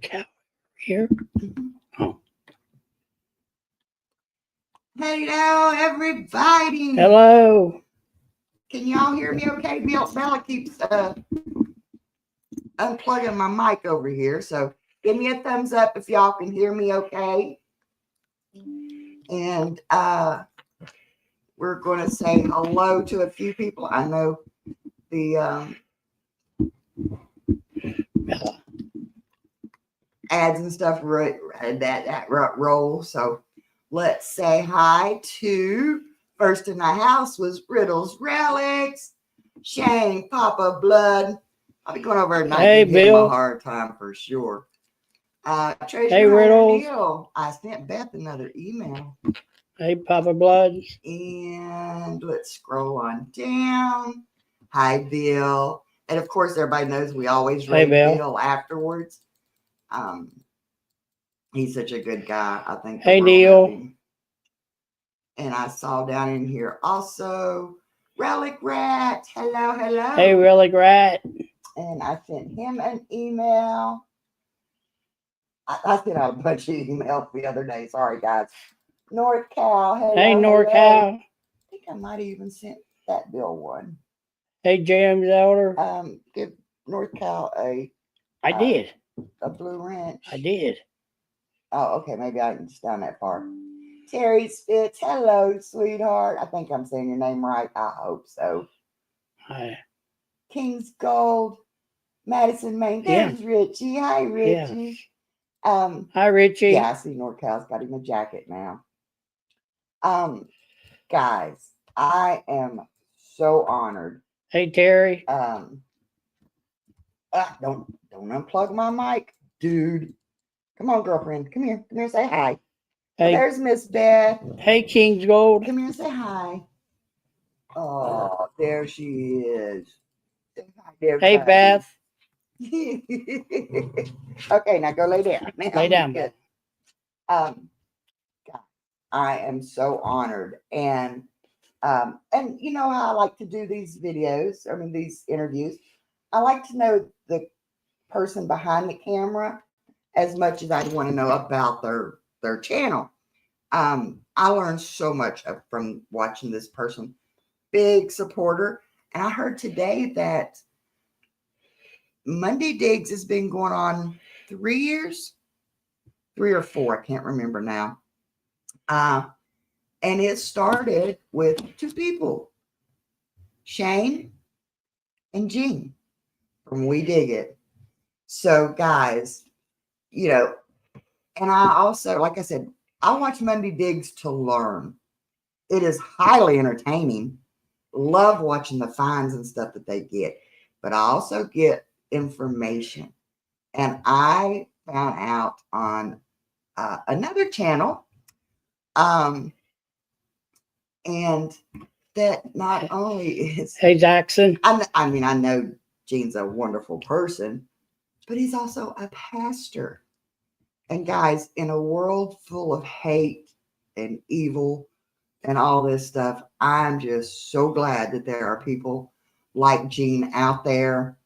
cow here. Oh. Hello, everybody. Hello. Can y'all hear me okay? Bella keeps unplugging my mic over here. So give me a thumbs up if y'all can hear me okay. And we're going to say hello to a few people. I know the ads and stuff that roll. So let's say hi to first in the house was Riddles Relics, Shane, Papa Blood. I'll be going over and not Hey, give him Bill. a hard time for sure. Treasure Hey, Hunter Riddles. Neil. I sent Beth another email. Hey, Papa Blood. And let's scroll on down. Hi, Bill. And of course, everybody knows we always Hey, rate Bill. Bill afterwards. He's such a good guy. I think. Hey, Neil. And I saw down in here also Relic Rat. Hello, hello. Hey, Relic Rat. And I sent him an email. I sent out a bunch of emails the other day. Sorry, guys. North Cal. Hello, Hey, NorCal. I think I might have even sent that Bill one. Hey, James Elder. Give North Cal I did. A blue wrench. I did. Oh, okay. Maybe I didn't down that far. Terry Spitz. Hello, sweetheart. I think I'm saying your name right. I hope so. Hi. King's Gold. Madison, Maine. There's Richie. Hi, Richie. Yeah. Hi, Richie. Yeah, I see NorCal's got him a jacket now. Guys, I am so honored. Hey, Terry. Don't unplug my mic, dude. Come on, girlfriend. Come here. Come here. Say hi. Hey. There's Miss Beth. Hey, King's Gold. Come here and say hi. Oh, there she is. Say hi, there, hey, buddy. Beth. Okay, now go lay down. Now, lay down, Beth. God, I am so honored, and you know how I like to do these videos. I mean, these interviews. I like to know the person behind the camera as much as I want to know about their channel. I learned so much from watching this person. Big supporter. And I heard today that Monday Digs has been going on 3 years, 3 or 4. I can't remember now. And it started with 2 people, Shane and Gene from We Dig It. So guys, you know, and I also, like I said, I watch Monday Digs to learn. It is highly entertaining. Love watching the finds and stuff that they get, but I also get information. And I found out on another channel, and that not only is hey, Jackson. I mean, I know Gene's a wonderful person, but he's also a pastor. And guys, in a world full of hate and evil and all this stuff, I'm just so glad that there are people like Gene out there.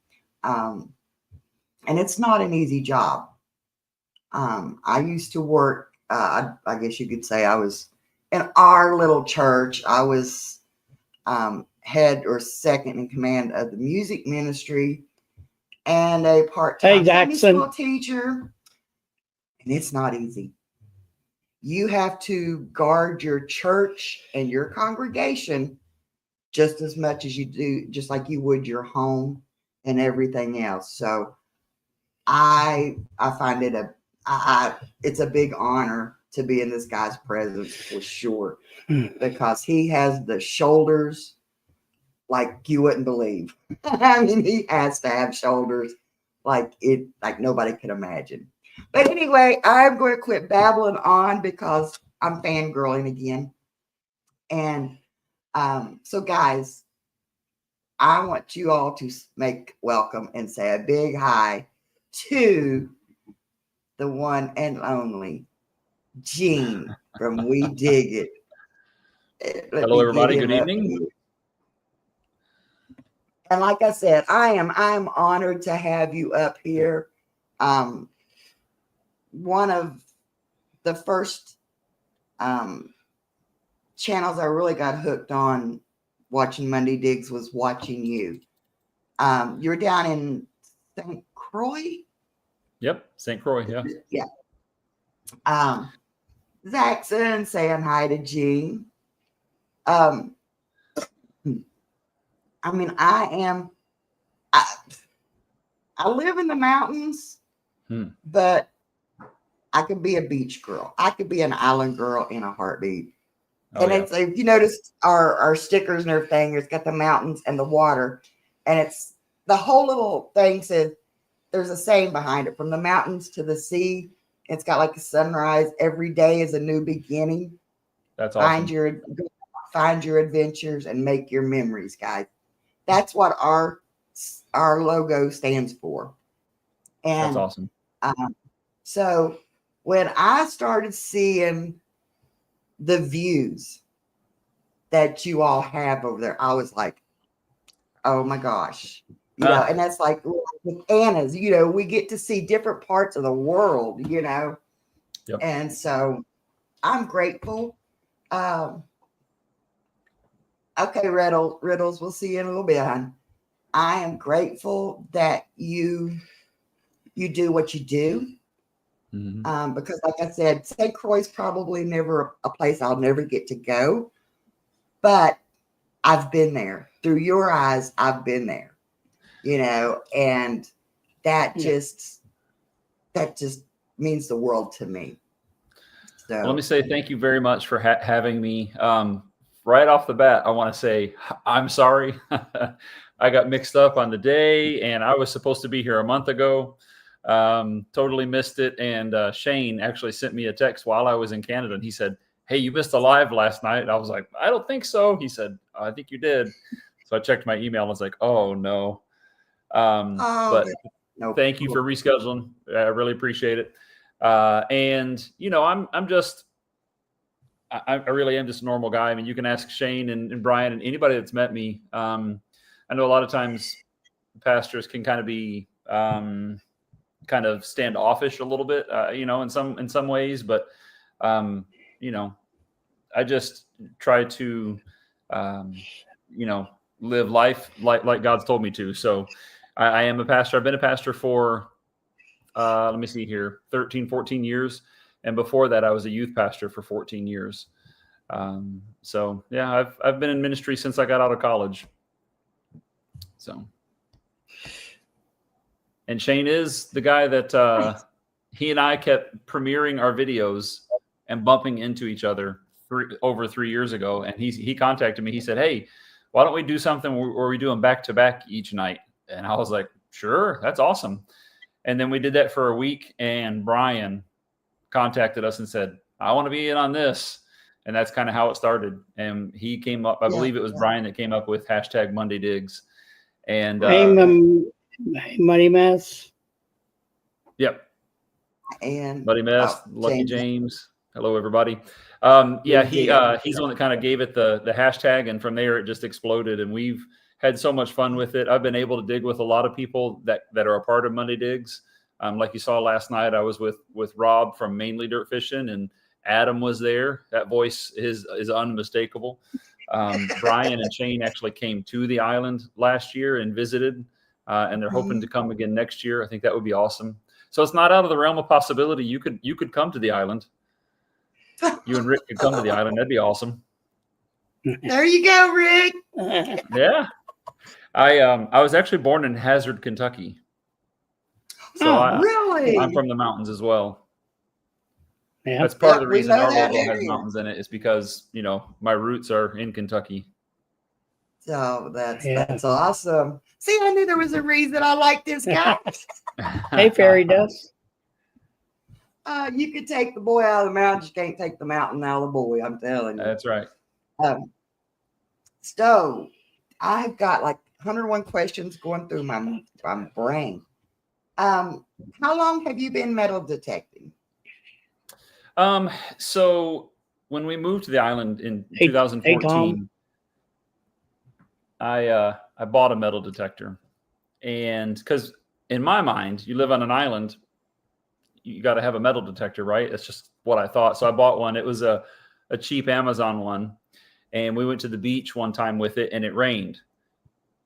And it's not an easy job. I used to work, I guess you could say I was in our little church. I was head or second in command of the music ministry and a part-time Sunday school teacher. And it's not easy. You have to guard your church and your congregation just as much as you do, just like you would your home and everything else. So I find it it's a big honor to be in this guy's presence for sure, because he has the shoulders like you wouldn't believe. I mean, he has to have shoulders like nobody could imagine. But anyway, I'm going to quit babbling on because I'm fangirling again. And so guys, I want you all to make welcome and say a big hi to the one and only Gene from We Dig It. Hello, everybody. Good evening. And like I said, I am honored to have you up here. one of the first channels I really got hooked on watching Monday Digs was watching you. You're down in St. Croix? Yep, St. Croix, yeah. Yeah. Zaxxon saying hi to Gene. I mean, I live in the mountains, but I could be a beach girl. I could be an island girl in a heartbeat. Oh, And yeah. it's, if you notice our stickers and everything, it's got the mountains and the water. And it's the whole little thing says there's a saying behind it, from the mountains to the sea. It's got like a sunrise. Every day is a new beginning. That's awesome. Find your adventures and make your memories, guys. That's what our logo stands for. And that's awesome. So when I started seeing the views that you all have over there, I was like, oh my gosh. You know, and that's like with Anna's, you know, we get to see different parts of the world, you know. Yep. And so I'm grateful. Okay, Riddles, we'll see you in a little bit, hon. I am grateful that you do what you do. Mm-hmm. Because like I said, St. Croix is probably never a place I'll never get to go. But I've been there. Through your eyes, I've been there. You know, and that just means the world to me. So well, let me say thank you very much for having me. Right off the bat, I want to say I'm sorry. I got mixed up on the day, and I was supposed to be here a month ago. Totally missed it. And Shane actually sent me a text while I was in Canada, and he said, "Hey, you missed a live last night." And I was like, "I don't think so." He said, "I think you did." So I checked my email and I was like, "Oh no." But thank you for rescheduling. I really appreciate it. And you know, I really am just a normal guy. I mean, you can ask Shane and Brian and anybody that's met me. I know a lot of times pastors can kind of be kind of standoffish a little bit, you know, in some ways, but you know, I just try to you know, live life like God's told me to. So I am a pastor. I've been a pastor for let me see here, 13, 14 years. And before that, I was a youth pastor for 14 years. So yeah, I've been in ministry since I got out of college. So, and Shane is the guy that he and I kept premiering our videos and bumping into each other over 3 years ago. And he contacted me. He said, "Hey, why don't we do something where we do them back to back each night?" And I was like, "Sure, that's awesome." And then we did that for a week, and Brian contacted us and said, "I want to be in on this." And that's kind of how it started. And he came up, I believe it was Brian that came up with hashtag Monday Digs. And Money Mess. Yep. And Buddy Mess, Lucky James. Hello, everybody. Yeah, he's the one that kind of gave it the hashtag, and from there it just exploded, and we've had so much fun with it. I've been able to dig with a lot of people that are a part of Monday Digs. Like you saw last night, I was with Rob from Mainly Dirt Fishing, and Adam was there. That voice is unmistakable. Brian and Shane actually came to the island last year and visited, and they're hoping to come again next year. I think that would be awesome. So it's not out of the realm of possibility. You could come to the island. You and Rick could come to the island. That'd be awesome. There you go, Rick. Yeah. I was actually born in Hazard, Kentucky. So really? I'm from the mountains as well. Yeah. That's part of the reason our logo has mountains in it, is because, you know, my roots are in Kentucky. So that's awesome. See, I knew there was a reason I like this guy. Hey, Fairy Dust. You could take the boy out of the mountain, you can't take the mountain out of the boy. I'm telling you. That's right. So I've got like 101 questions going through my brain. How long have you been metal detecting? So when we moved to the island in 2014, I bought a metal detector, and because in my mind, you live on an island, you got to have a metal detector, right? It's just what I thought. So I bought one. It was a cheap Amazon one. And we went to the beach one time with it, and it rained.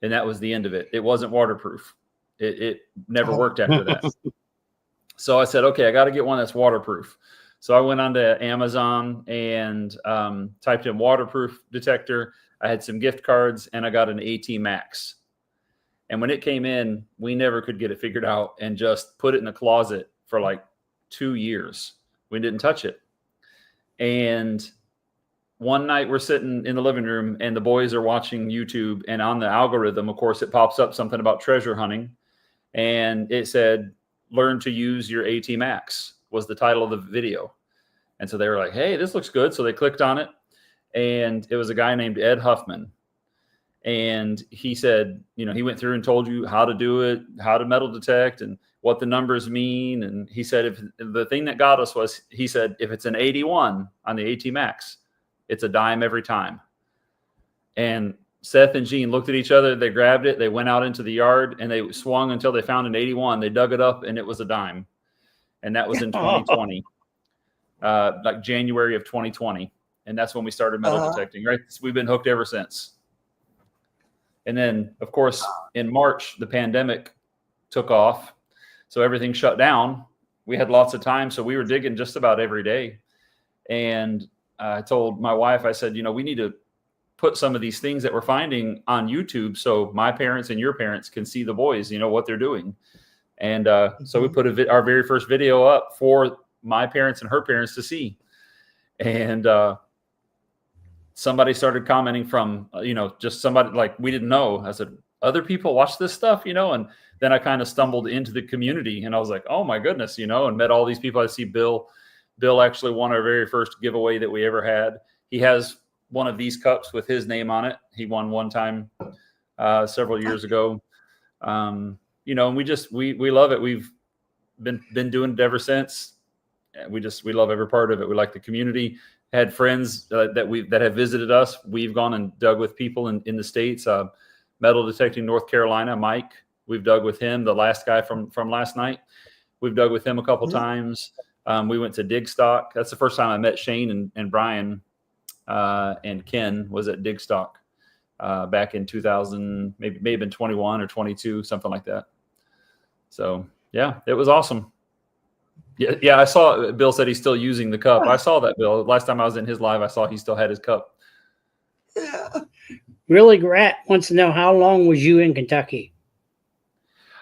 And that was the end of it. It wasn't waterproof. It never worked after that. So I said, okay, I got to get one that's waterproof. So I went onto Amazon and typed in waterproof detector. I had some gift cards, and I got an AT Max. And when it came in, we never could get it figured out, and just put it in the closet for like 2 years. We didn't touch it. And one night we're sitting in the living room, and the boys are watching YouTube, and on the algorithm, of course, it pops up something about treasure hunting. And it said, learn to use your AT Max was the title of the video. And so they were like, hey, this looks good. So they clicked on it, and it was a guy named Ed Huffman. And he said, you know, he went through and told you how to do it, how to metal detect, and what the numbers mean. And he said, if the thing that got us was, he said, if it's an 81 on the AT Max, it's a dime every time. And Seth and Gene looked at each other. They grabbed it. They went out into the yard, and they swung until they found an 81. They dug it up, and it was a dime. And that was in 2020, like January of 2020. And that's when we started metal detecting, right? So we've been hooked ever since. And then, of course, in March, the pandemic took off. So everything shut down. We had lots of time. So we were digging just about every day. And I told my wife, I said, you know, we need to put some of these things that we're finding on YouTube so my parents and your parents can see the boys, you know, what they're doing. And so we put our very first video up for my parents and her parents to see. And somebody started commenting from, you know, just somebody like we didn't know. I said, other people watch this stuff, you know, and then I kind of stumbled into the community, and I was like, oh my goodness, you know, and met all these people. I see Bill actually won our very first giveaway that we ever had. He has one of these cups with his name on it. He won one time several years ago. You know, and we love it. We've been doing it ever since. We love every part of it. We like the community. Had friends that have visited us. We've gone and dug with people in the States. Metal Detecting North Carolina, Mike. We've dug with him. The last guy from last night. We've dug with him a couple times. We went to Digstock. That's the first time I met Shane and Brian and Ken was at Digstock back in 2000, maybe been 21 or 22, something like that. So yeah, it was awesome. Yeah. I saw Bill said he's still using the cup. I saw that, Bill. Last time I was in his live, I saw he still had his cup. Yeah. Really, Grat wants to know, how long was you in Kentucky?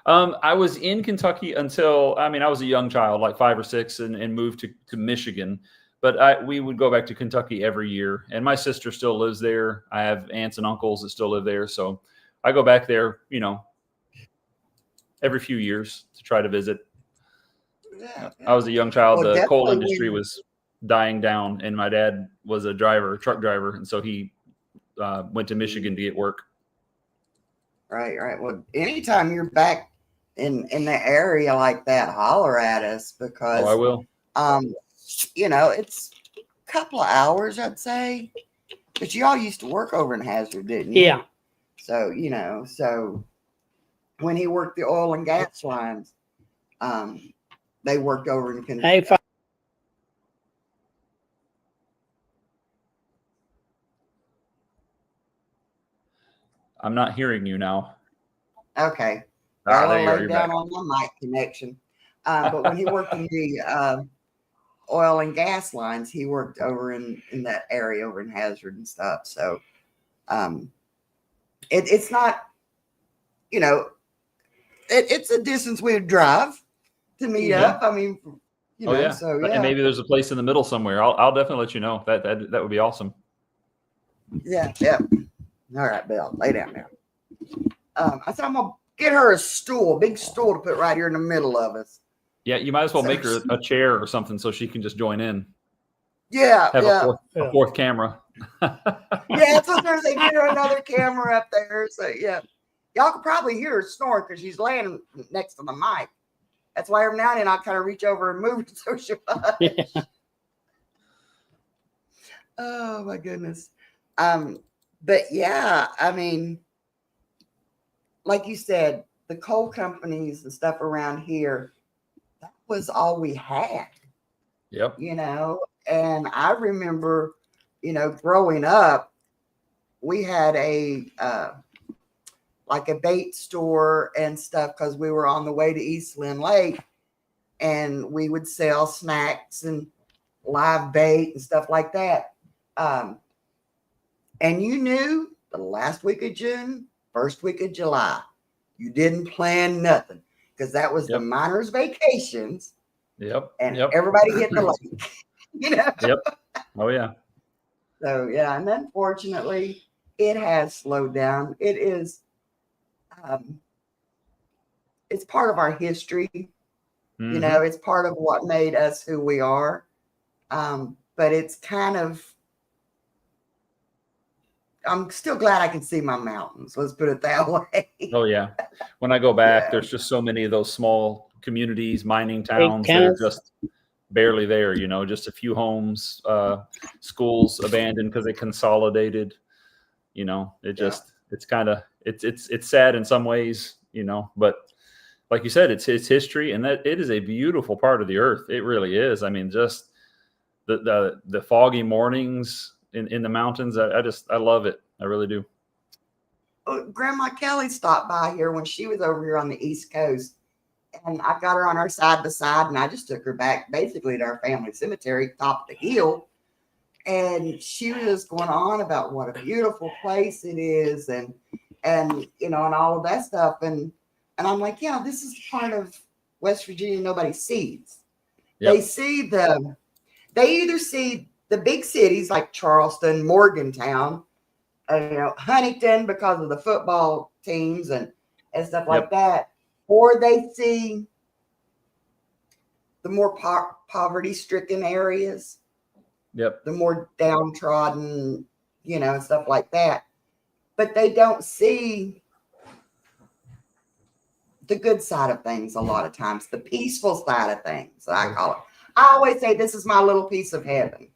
I was in Kentucky until, I was a young child, like 5 or 6, and moved to Michigan. But we would go back to Kentucky every year. And my sister still lives there. I have aunts and uncles that still live there. So I go back there, you know, every few years to try to visit. Yeah. I was a young child. Well, the coal definitely industry was dying down, and my dad was a truck driver. And so he went to Michigan to get work. Right. Well, anytime you're back in the area like that, holler at us, because I will. You know, it's a couple of hours, I'd say. But you all used to work over in Hazard, didn't you? Yeah. So, you know, when he worked the oil and gas lines, they worked over in Kentucky. Hey, I'm not hearing you now. Okay. There I'll you are. lay You're down back. on my mic connection. But when he worked in the oil and gas lines, he worked over in that area over in Hazard and stuff. So it's not, you know, it's a distance we would drive to meet up. You know, so yeah. And maybe there's a place in the middle somewhere. I'll definitely let you know. That would be awesome. Yeah. All right, Bill, lay down now. I said I'm gonna get her a stool, big stool to put right here in the middle of us. Yeah, you might as well make her a chair or something so she can just join in. Yeah, Have a fourth camera. Yeah, so they get her another camera up there. So yeah, y'all could probably hear her snore because she's laying next to the mic. That's why every now and then I kind of reach over and move it so she. Oh my goodness. But yeah, like you said, the coal companies and stuff around here, was all we had, Yep. you know. And I remember, you know, growing up, we had a like a bait store and stuff because we were on the way to East Lynn Lake, and we would sell snacks and live bait and stuff like that. And you knew the last week of June, first week of July, you didn't plan nothing because that was the Yep. miners' vacations, Yep. and Yep. everybody hit the lake, you know. Yep. Oh yeah. So yeah, and unfortunately, it has slowed down. It is, it's part of our history. You Mhm. know, it's part of what made us who we are. But it's kind of, I'm still glad I can see my mountains. Let's put it that way. Oh yeah. When I go back, Yeah. there's just so many of those small communities, mining Hey, towns that are Kenneth, just barely there. You know, just a few homes, schools abandoned because they consolidated. You know, it Yeah. just it's kind of it's sad in some ways. You know, but like you said, it's history, and that it is a beautiful part of the earth. It really is. I mean, just the foggy mornings in the mountains. I love it. I really do. Grandma Kelly stopped by here when she was over here on the East Coast, and I got her on our side by side, and I just took her back basically to our family cemetery, top of the hill. And she was going on about what a beautiful place it is, and you know, and all of that stuff. And I'm like, yeah, this is part of West Virginia nobody sees. Yep. They either see the big cities like Charleston, Morgantown, you know, Huntington because of the football teams and stuff like Yep. that, or they see the more poverty-stricken areas, Yep. the more downtrodden, you know, and stuff like that. But they don't see the good side of things a lot of times, the peaceful side of things, I call it. I always say this is my little piece of heaven,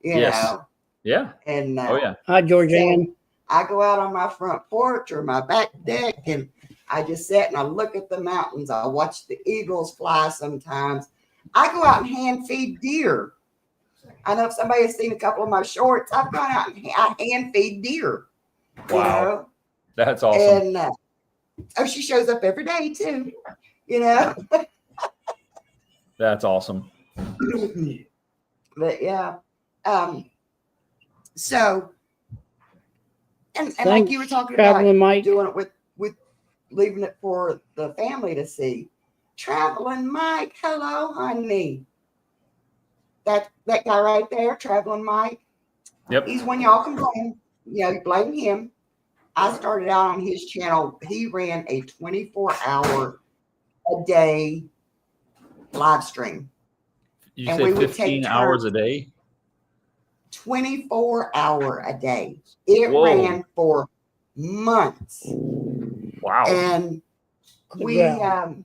you Yes. know. Yeah. And Oh yeah. hi, Georgianne. I go out on my front porch or my back deck, and I just sit and I look at the mountains. I watch the eagles fly sometimes. I go out and hand feed deer. I know if somebody has seen a couple of my shorts, I've gone out and I hand feed deer. You Wow. know? That's awesome. And oh, she shows up every day too, you know. That's awesome. But yeah, so and like Thanks, you were talking about Traveling Mike. doing it with leaving it for the family to see. Traveling Mike, hello, honey. That guy right there, Traveling Mike. Yep. He's one y'all can blame. You know, you blame him. I started out on his channel. He ran a 24-hour a day live stream. You And say we would 15 take hours turns. a day? 24-hour a day. It Whoa. ran for months. Wow. And Good we job.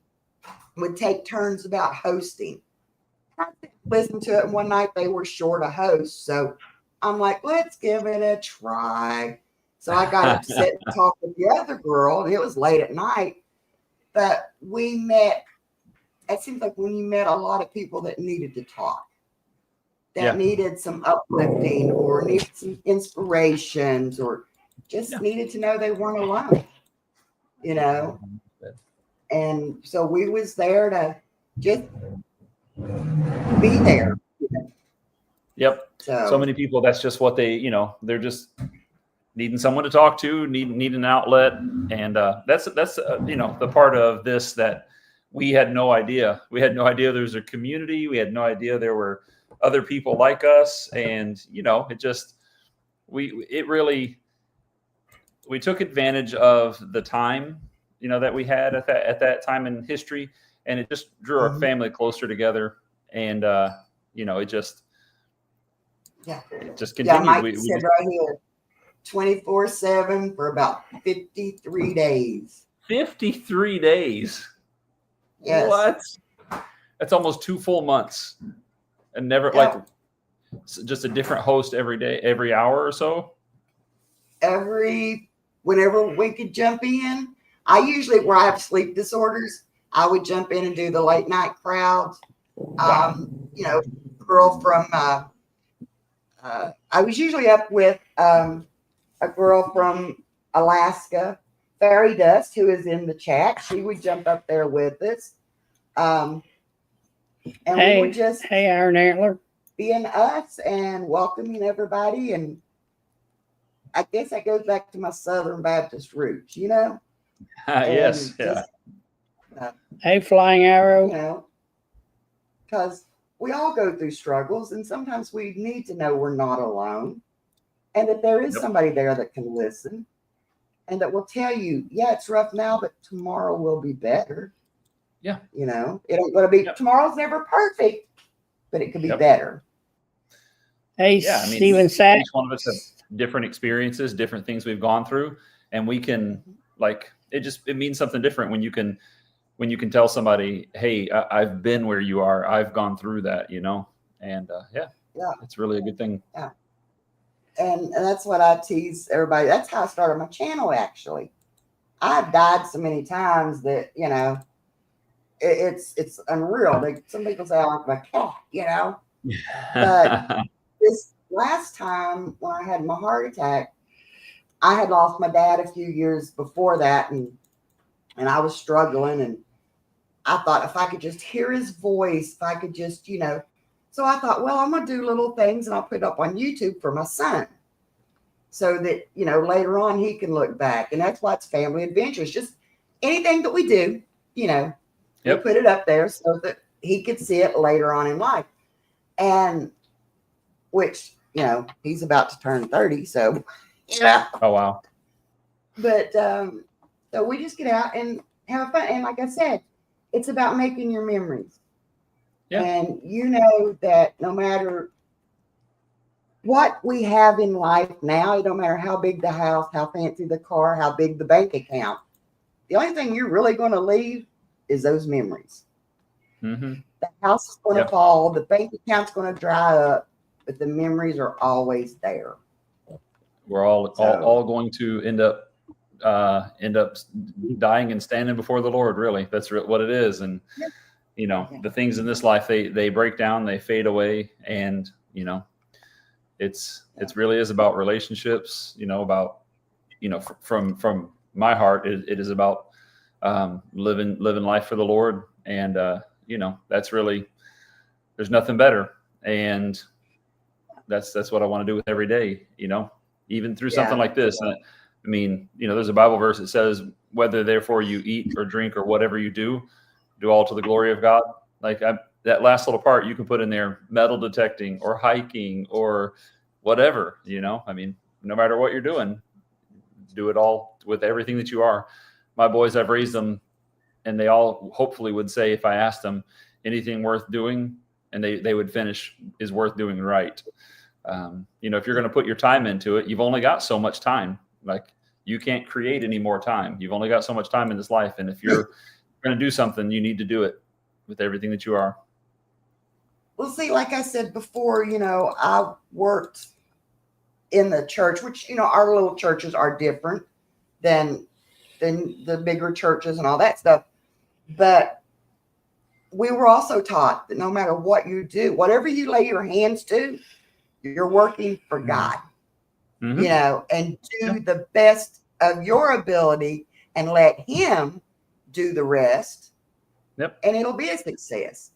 would take turns about hosting. I listened to it, and one night they were short a host. So I'm like, let's give it a try. So I got up to sit and talk with the other girl, and it was late at night. But we met, it seems like when you met a lot of people that needed to talk, that Yeah. needed some uplifting or needed some inspirations or just Yeah. needed to know they weren't alone, you know. And so we was there to just be there. Yep. So many people, that's just what they, you know, they're just needing someone to talk to, need an outlet. And that's you know, the part of this that we had no idea. We had no idea there was a community. We had no idea there were other people like us. And, you know, it just, we took advantage of the time, you know, that we had at that time in history. And it just drew our family closer together. And, you know, it just continued. Yeah, Mike said right here, 24/7 for about 53 days. 53 days. Yes. What? That's almost 2 full months. And never Yep. like just a different host every day, every hour or so. Whenever we could jump in, I usually, where I have sleep disorders, I would jump in and do the late night crowds. You know, girl from, I was usually up with a girl from Alaska, Fairy Dust, who is in the chat. She would jump up there with us. And we would just Hey, Iron Antler. being us and welcoming everybody. And I guess that goes back to my Southern Baptist roots, you know? Yes. And Yeah. Hey, Flying Arrow. You know, because we all go through struggles, and sometimes we need to know we're not alone, and that there is somebody there that can listen and that will tell you, yeah, it's rough now, but tomorrow will be better. Yeah. You know, it ain't going to be, tomorrow's never perfect, but it could be better. Hey, Yeah, I mean, Steven Sack. each one of us have different experiences, different things we've gone through, and we can, like, it means something different when you can tell somebody, hey, I've been where you are, I've gone through that, you know, and yeah, it's really a good thing. Yeah. And that's what I tease everybody. That's how I started my channel, actually. I've died so many times that, you know, it's unreal. Some people say I'm like a cat, you know. But this last time when I had my heart attack, I had lost my dad a few years before that, and I was struggling, and I thought if I could just hear his voice, if I could just, you know, so I thought, well, I'm going to do little things and I'll put it up on YouTube for my son so that, you know, later on he can look back. And that's why it's Family Adventures. Just anything that we do, you know, we put it up there so that he could see it later on in life. And which, you know, he's about to turn 30. So, yeah. Oh, wow. But so we just get out and have fun. And like I said, it's about making your memories. Yeah. And you know that no matter what we have in life now, it don't matter how big the house, how fancy the car, how big the bank account. The only thing you're really going to leave is those memories. Mm-hmm. The house is going to fall, the bank account's going to dry up, but the memories are always there. We're all going to end up dying and standing before the Lord. Really, that's what it is. And you know, the things in this life, they break down, they fade away, and you know, it's really is about relationships. You know, about, you know, from my heart, it is about living life for the Lord, and you know, that's really, there's nothing better, and that's what I want to do with every day. You know, even through something like this. And I mean, you know, there's a Bible verse that says, whether therefore you eat or drink or whatever you do all to the glory of God. Like that last little part, you can put in there metal detecting or hiking or whatever, you know. I mean, no matter what you're doing, do it all with everything that you are. My boys, I've raised them, and they all hopefully would say, if I asked them anything worth doing, and they would finish, is worth doing right. You know, if you're going to put your time into it, you've only got so much time. Like, you can't create any more time. You've only got so much time in this life. And if you're going to do something, you need to do it with everything that you are. Well, see, like I said before, you know, I worked in the church, which, you know, our little churches are different than the bigger churches and all that stuff. But we were also taught that no matter what you do, whatever you lay your hands to, you're working for God. You know, and do the best of your ability and let him do the rest. And it'll be a success.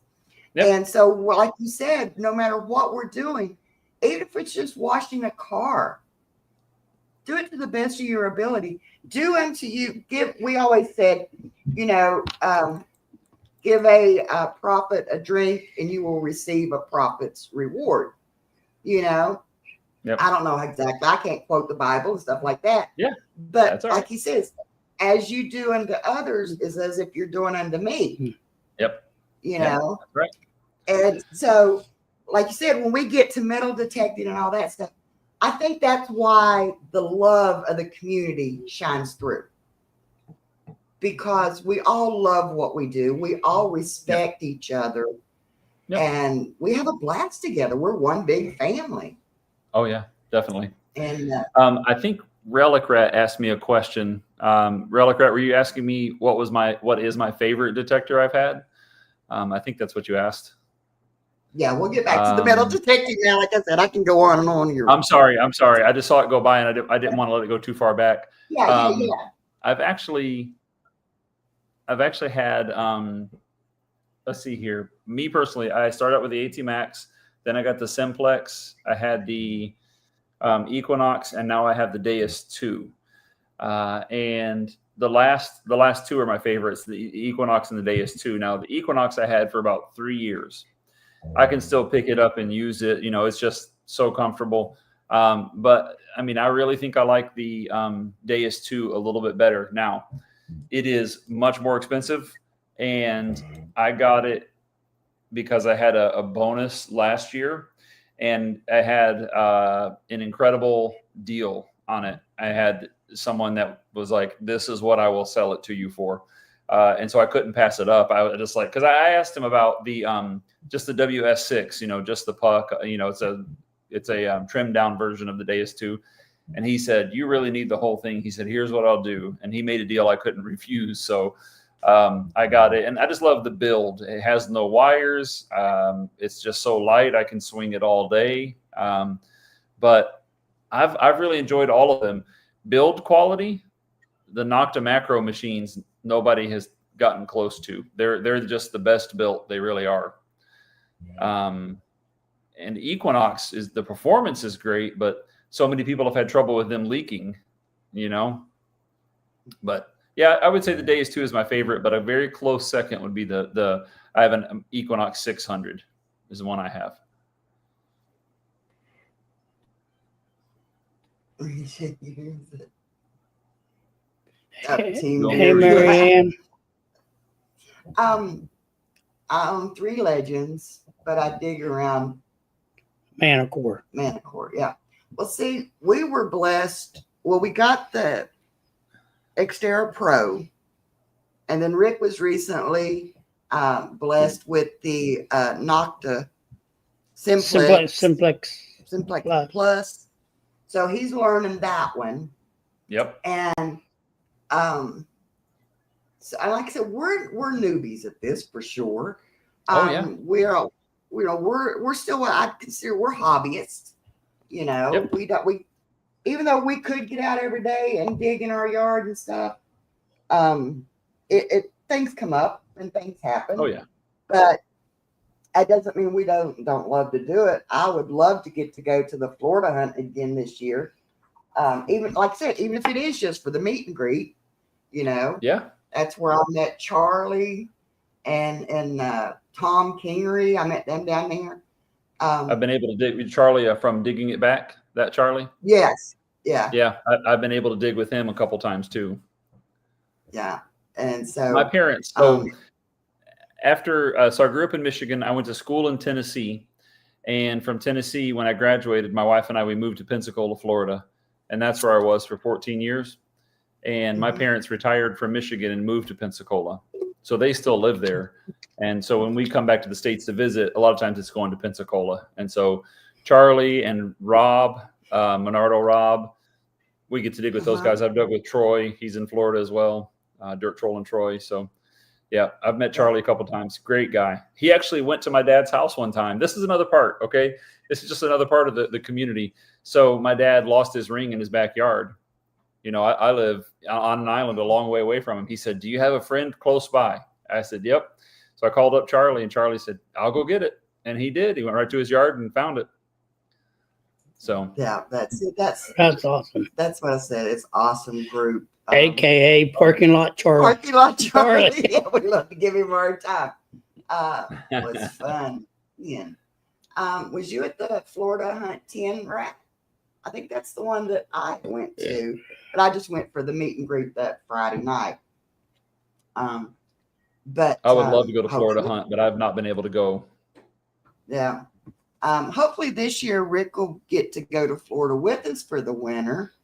And so, like you said, no matter what we're doing, even if it's just washing a car, do it to the best of your ability. Do unto you. We always said, you know, give a prophet a drink and you will receive a prophet's reward. You know, I don't know exactly. I can't quote the Bible and stuff like that. But like he says, as you do unto others is as if you're doing unto me. You know, that's right. And so, like you said, when we get to metal detecting and all that stuff, I think that's why the love of the community shines through. Because we all love what we do. We all respect each other. And we have a blast together. We're one big family. Oh, yeah, definitely. And I think Relic Rat asked me a question. Relic Rat, were you asking me what is my favorite detector I've had? I think that's what you asked. Yeah, we'll get back to the metal detecting now. Like I said, I can go on and on here. I'm sorry. I just saw it go by, and I didn't want to let it go too far back. Yeah. I've actually had let's see here. Me personally, I started out with the AT Max, then I got the Simplex, I had the Equinox, and now I have the Deus 2. And the last two are my favorites, the Equinox and the Deus 2. Now the Equinox I had for about 3 years. I can still pick it up and use it. You know, it's just so comfortable. But I mean, I really think I like the Deus 2 a little bit better. Now, it is much more expensive, and I got it because I had a bonus last year, and I had an incredible deal on it. I had someone that was like, "This is what I will sell it to you for," and so I couldn't pass it up. I was just like, because I asked him about the just the WS6, you know, just the puck, you know, it's a trimmed down version of the Deus 2. And he said, "You really need the whole thing." He said, "Here's what I'll do." And he made a deal I couldn't refuse. So I got it. And I just love the build. It has no wires. It's just so light. I can swing it all day. But I've really enjoyed all of them. Build quality, the Nocta Macro machines, nobody has gotten close to. They're just the best built. They really are. And Equinox the performance is great, but so many people have had trouble with them leaking, you know. But yeah, I would say the Deus 2 is my favorite, but a very close second would be the I have an Equinox 600 is the one I have. Hey, Marianne. I own 3 Legends, but I dig around Manticore. Yeah. Well, see, we were blessed. Well, we got the Xterra Pro, and then Rick was recently blessed with the Nocta Simplex Plus. So he's learning that one. Yep. And so like I said, we're newbies at this for sure. Yeah. We're still, I consider we're hobbyists. You know, yep. we even though we could get out every day and dig in our yard and stuff, things come up and things happen. Oh yeah. But that doesn't mean we don't love to do it. I would love to get to go to the Florida hunt again this year. Even like I said, even if it is just for the meet and greet, you know. Yeah. That's where I met Charlie and Tom Kingery. I met them down there. I've been able to dig with Charlie from Digging It Back. That Charlie? Yes. Yeah. Yeah. I've been able to dig with him a couple times too. Yeah. And so my parents, so I grew up in Michigan. I went to school in Tennessee, and from Tennessee, when I graduated, my wife and I, we moved to Pensacola, Florida, and that's where I was for 14 years. And my parents retired from Michigan and moved to Pensacola. So they still live there. And so when we come back to the States to visit, a lot of times it's going to Pensacola. And so Charlie and Rob, Monardo Rob, we get to dig with those guys. I've dug with Troy. He's in Florida as well. Dirt trolling Troy. So yeah, I've met Charlie a couple times. Great guy. He actually went to my dad's house one time. This is another part. Okay. This is just another part of the community. So my dad lost his ring in his backyard. You know, I live on an island a long way away from him. He said, "Do you have a friend close by?" I said, "Yep." So I called up Charlie, and Charlie said, "I'll go get it." And he did. He went right to his yard and found it. So yeah, that's it. That's awesome. That's what I said. It's awesome group. AKA Parking Lot Charlie. Parking Lot Charlie. Yeah, we love to give him a hard time. It was fun. Yeah. Was you at the Florida Hunt 10 rack? I think that's the one that I went to, but I just went for the meet and greet that Friday night. But I would love to go to Florida Hunt, but I've not been able to go. Yeah. Hopefully this year Rick will get to go to Florida with us for the winter.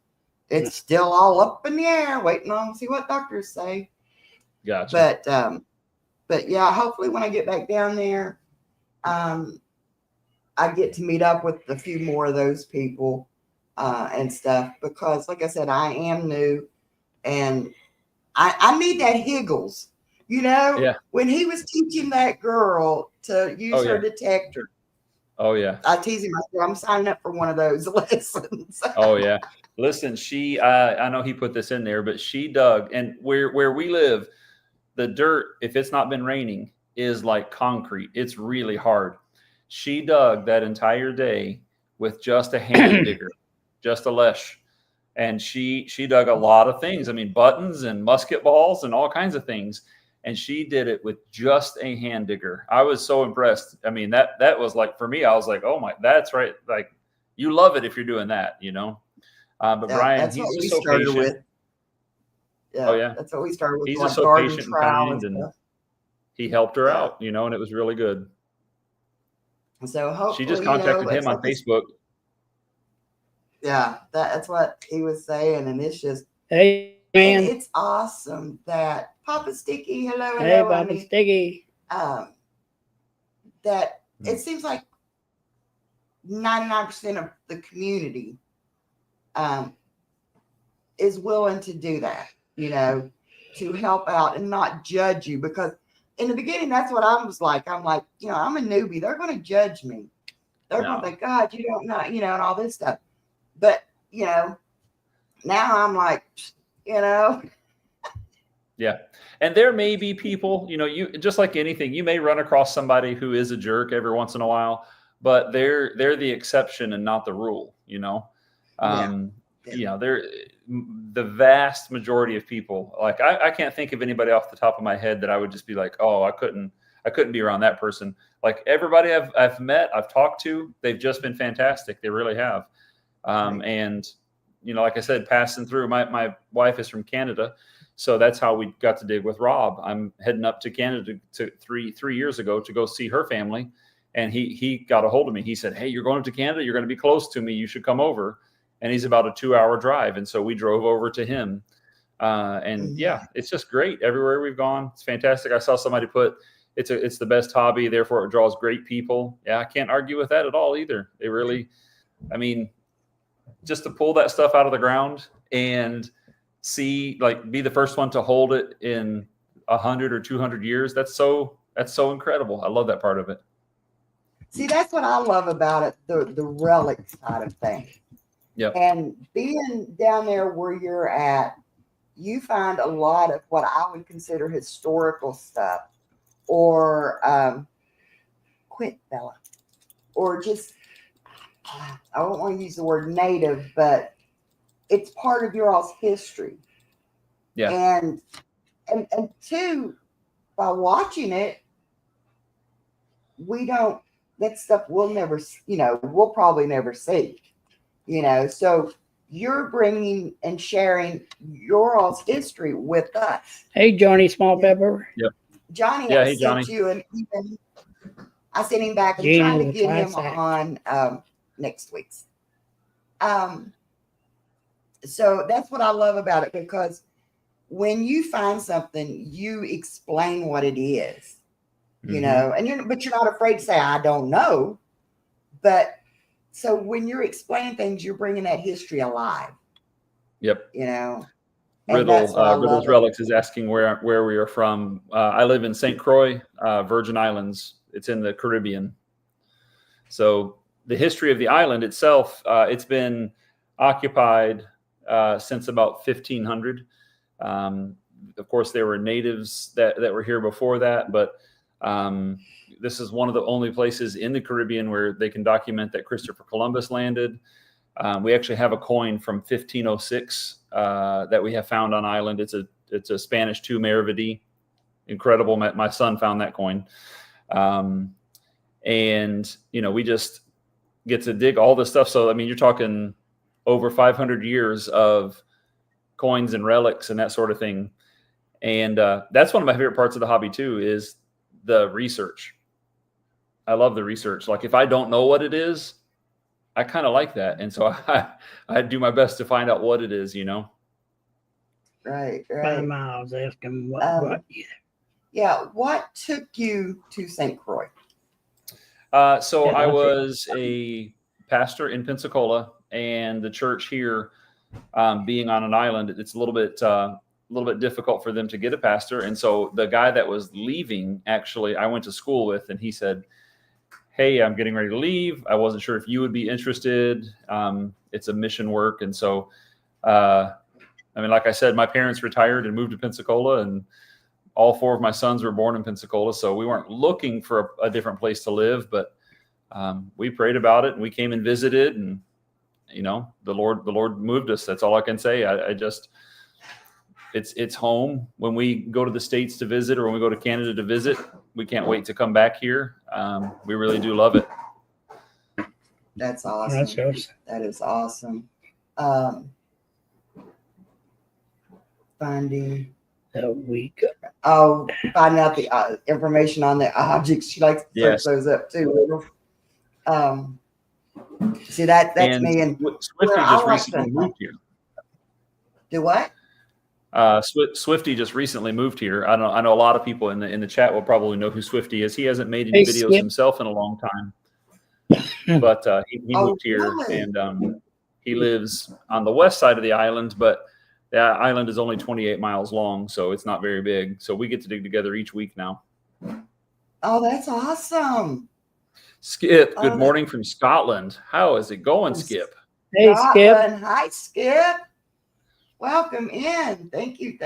It's still all up in the air, waiting on see what doctors say. Gotcha. But yeah, hopefully when I get back down there, I get to meet up with a few more of those people and stuff, because like I said, I am new and I need that Higgles, you know, when he was teaching that girl to use her detector. Oh yeah. I tease him. I said, I'm signing up for one of those lessons. Oh yeah. Listen, she I know he put this in there, but she dug, and where we live, the dirt, if it's not been raining, is like concrete. It's really hard. She dug that entire day with just a hand digger, just a lesh. And she dug a lot of things. I mean, buttons and musket balls and all kinds of things. And she did it with just a hand digger. I was so impressed. I mean, that was like, for me, I was like, oh my, that's right. Like, you love it if you're doing that, you know. But Yeah, Brian, that's he's what we just so started patient. with. Yeah, Oh yeah, that's what we started with. he's like just so garden patient and trowel kind, and stuff. he helped her Yeah. out, you know, and it was really good. So hopefully, She just contacted him on Facebook. Yeah, that's what he was saying, and it's just, Hey, and man. it's awesome that Papa Sticky, hello, Hey, hello, Papa honey. Sticky. That it seems like 99% of the community is willing to do that, you know, to help out and not judge you. Because in the beginning, that's what I was like. I'm like, you know, I'm a newbie. They're going to judge me. They're going to think, God, you don't know, you know, and all this stuff. But, you know, now I'm like, you know. Yeah. And there may be people, you know, you just like anything, you may run across somebody who is a jerk every once in a while, but they're the exception and not the rule, you know. You know, they're the vast majority of people. Like I can't think of anybody off the top of my head that I would just be like, oh, I couldn't be around that person. Like everybody I've met, I've talked to, they've just been fantastic. They really have. And you know, like I said, passing through, my wife is from Canada. So that's how we got to dig with Rob. I'm heading up to Canada to three years ago to go see her family. And he got a hold of me. He said, hey, you're going to Canada. You're going to be close to me. You should come over. And he's about a 2-hour drive. And so we drove over to him. And yeah, it's just great. Everywhere we've gone, it's fantastic. I saw somebody put, it's the best hobby. Therefore it draws great people. Yeah. I can't argue with that at all either. They really, I mean, just to pull that stuff out of the ground and see, like, be the first one to hold it in 100 or 200 years. That's so incredible. I love that part of it. See, that's what I love about it, the relic side of things. Yep. And being down there where you're at, you find a lot of what I would consider historical stuff, or quit, Bella, or just, I don't want to use the word native, but it's part of your all's history. Yeah. And two, by watching it, that stuff we'll never, you know, we'll probably never see, you know. So you're bringing and sharing your all's history with us. Hey, Johnny Small Pepper. Yep. Johnny, Yeah, I hey, sent Johnny. you, and even I sent him back and Gene trying to was a get him class act. on next week's. So that's what I love about it, because when you find something, you explain what it is, you know, and but you're not afraid to say, I don't know. But so when you're explaining things, you're bringing that history alive. Yep. You know, Riddle's Relics is asking where we are from. I live in St. Croix, Virgin Islands. It's in the Caribbean. So the history of the island itself, it's been occupied since about 1500. Of course, there were natives that were here before that, but this is one of the only places in the Caribbean where they can document that Christopher Columbus landed. We actually have a coin from 1506 that we have found on island. It's a Spanish 2 Maravedí. Incredible. My son found that coin. And, you know, we just get to dig all this stuff. So, I mean, you're talking over 500 years of coins and relics and that sort of thing. And that's one of my favorite parts of the hobby too, is the research. I love the research. Like if I don't know what it is, I kind of like that. And so I do my best to find out what it is, you know? Right. 5 miles. Ask him what. Yeah. What took you to St. Croix? So I was a pastor in Pensacola, and the church here, being on an island, it's a little bit difficult for them to get a pastor. And so the guy that was leaving, actually, I went to school with, and he said, hey, I'm getting ready to leave. I wasn't sure if you would be interested. It's a mission work. And so, like I said, my parents retired and moved to Pensacola, and all 4 of my sons were born in Pensacola. So we weren't looking for a different place to live, but we prayed about it and we came and visited, and, the Lord moved us. That's all I can say. It's home. When we go to the States to visit, or when we go to Canada to visit, we can't wait to come back here. We really do love it. That's awesome. That's awesome. That is awesome. Finding finding out the information on the objects. She likes to search those up too. See, that's me. And Swifty just recently moved here. Do what? Swifty just recently moved here. I know a lot of people in the chat will probably know who Swifty is. He hasn't made any videos himself in a long time, but he moved here, really? And he lives on the west side of the island, but the island is only 28 miles long, so it's not very big. So we get to dig together each week now. Oh, that's awesome. Skip, good morning from Scotland. How is it going, Skip? Hey, Skip. Hi, Skip. Welcome in. Thank you.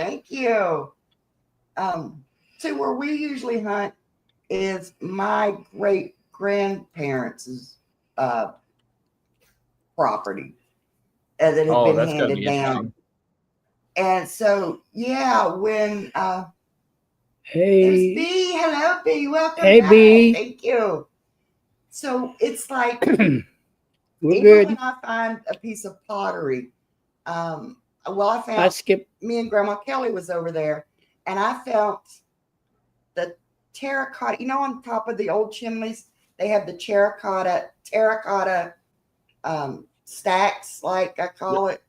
So where we usually hunt is my great grandparents' property that had been handed down. And so, when hey, B, hello B, welcome. Hey back. B, thank you. So it's like we're even good. when I find a piece of pottery, I found me and Grandma Kelly was over there, and I found the terracotta. On top of the old chimneys, they have the terracotta stacks, like I call it.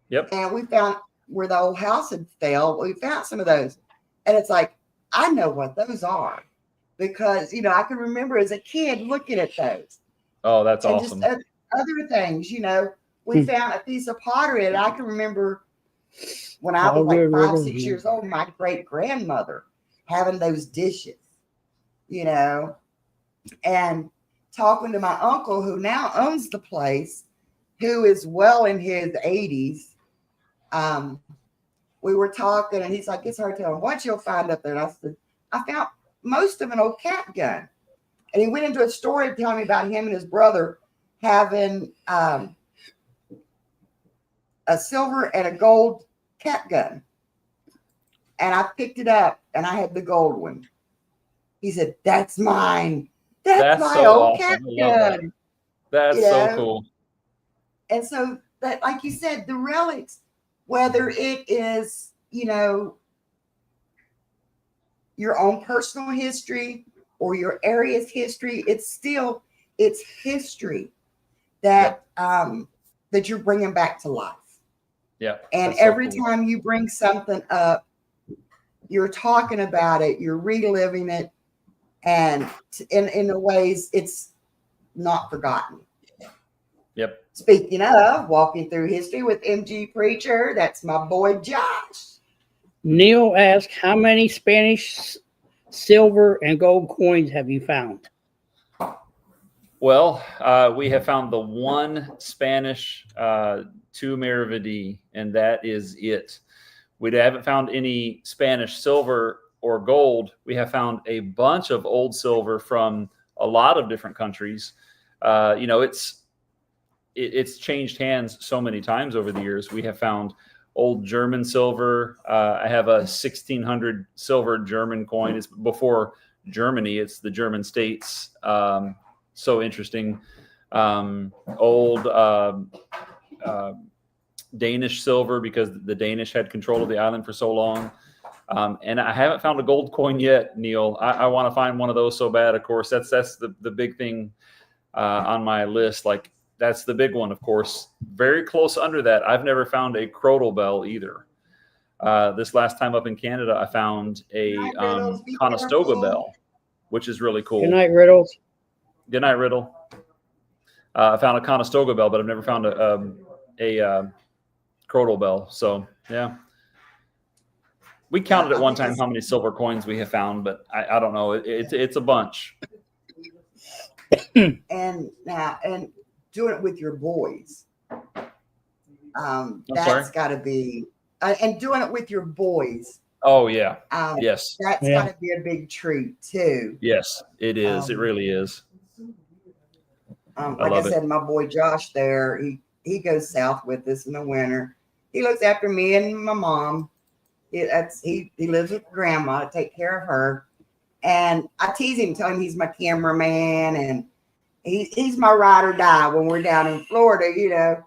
Yep. And we found where the old house had fell. We found some of those, and it's like I know what those are because I can remember as a kid looking at those. Oh, that's and awesome. Just other things, we found a piece of pottery, and I can remember when I was like 5, 6 years old, my great grandmother having those dishes, and talking to my uncle who now owns the place, who is well in his 80s. We were talking, and he's like, it's hard to tell what you'll find up there. And I said, I found most of an old cat gun. And he went into a story telling me about him and his brother having a silver and a gold cat gun. And I picked it up, and I had the gold one. He said, that's mine. That's my so old awesome. cat gun. That's so cool. And so that, like you said, the relics, whether it is, your own personal history or your area's history, it's history that that you're bringing back to life. Yeah. And every time you bring something up, you're talking about it, you're reliving it, and in a ways it's not forgotten. Yep. Speaking of walking through history with MG Preacher, that's my boy Josh. Neil asked, how many Spanish silver and gold coins have you found? Well, we have found the one Spanish 2 Maravedí, and that is it. We haven't found any Spanish silver or gold. We have found a bunch of old silver from a lot of different countries. It's changed hands so many times over the years. We have found old German silver. I have a 1600 silver German coin. It's before Germany. It's the German states. So interesting. Old Danish silver, because the Danish had control of the island for so long. And I haven't found a gold coin yet, Neil. I want to find one of those so bad. Of course, that's the big thing on my list. Like, that's the big one, of course. Very close under that, I've never found a Crotal bell either. This last time up in Canada, I found a Conestoga bell, which is really cool. Good night, Riddles. Good night, Riddle. I found a Conestoga bell, but I've never found a Crotal bell. So, yeah. We counted at one time how many silver coins we have found, but I don't know. It's a bunch. and doing it with your boys. I'm That's sorry? got to be, and doing it with your boys. Oh yeah. Yes, that's Yeah. got to be a big treat too. Yes, it is. It Um, really is. Like I love it. said, my boy Josh there, he goes south with us in the winter. He looks after me and my mom. He lives with grandma to take care of her. And I tease him, tell him he's my cameraman and he's my ride or die when we're down in Florida.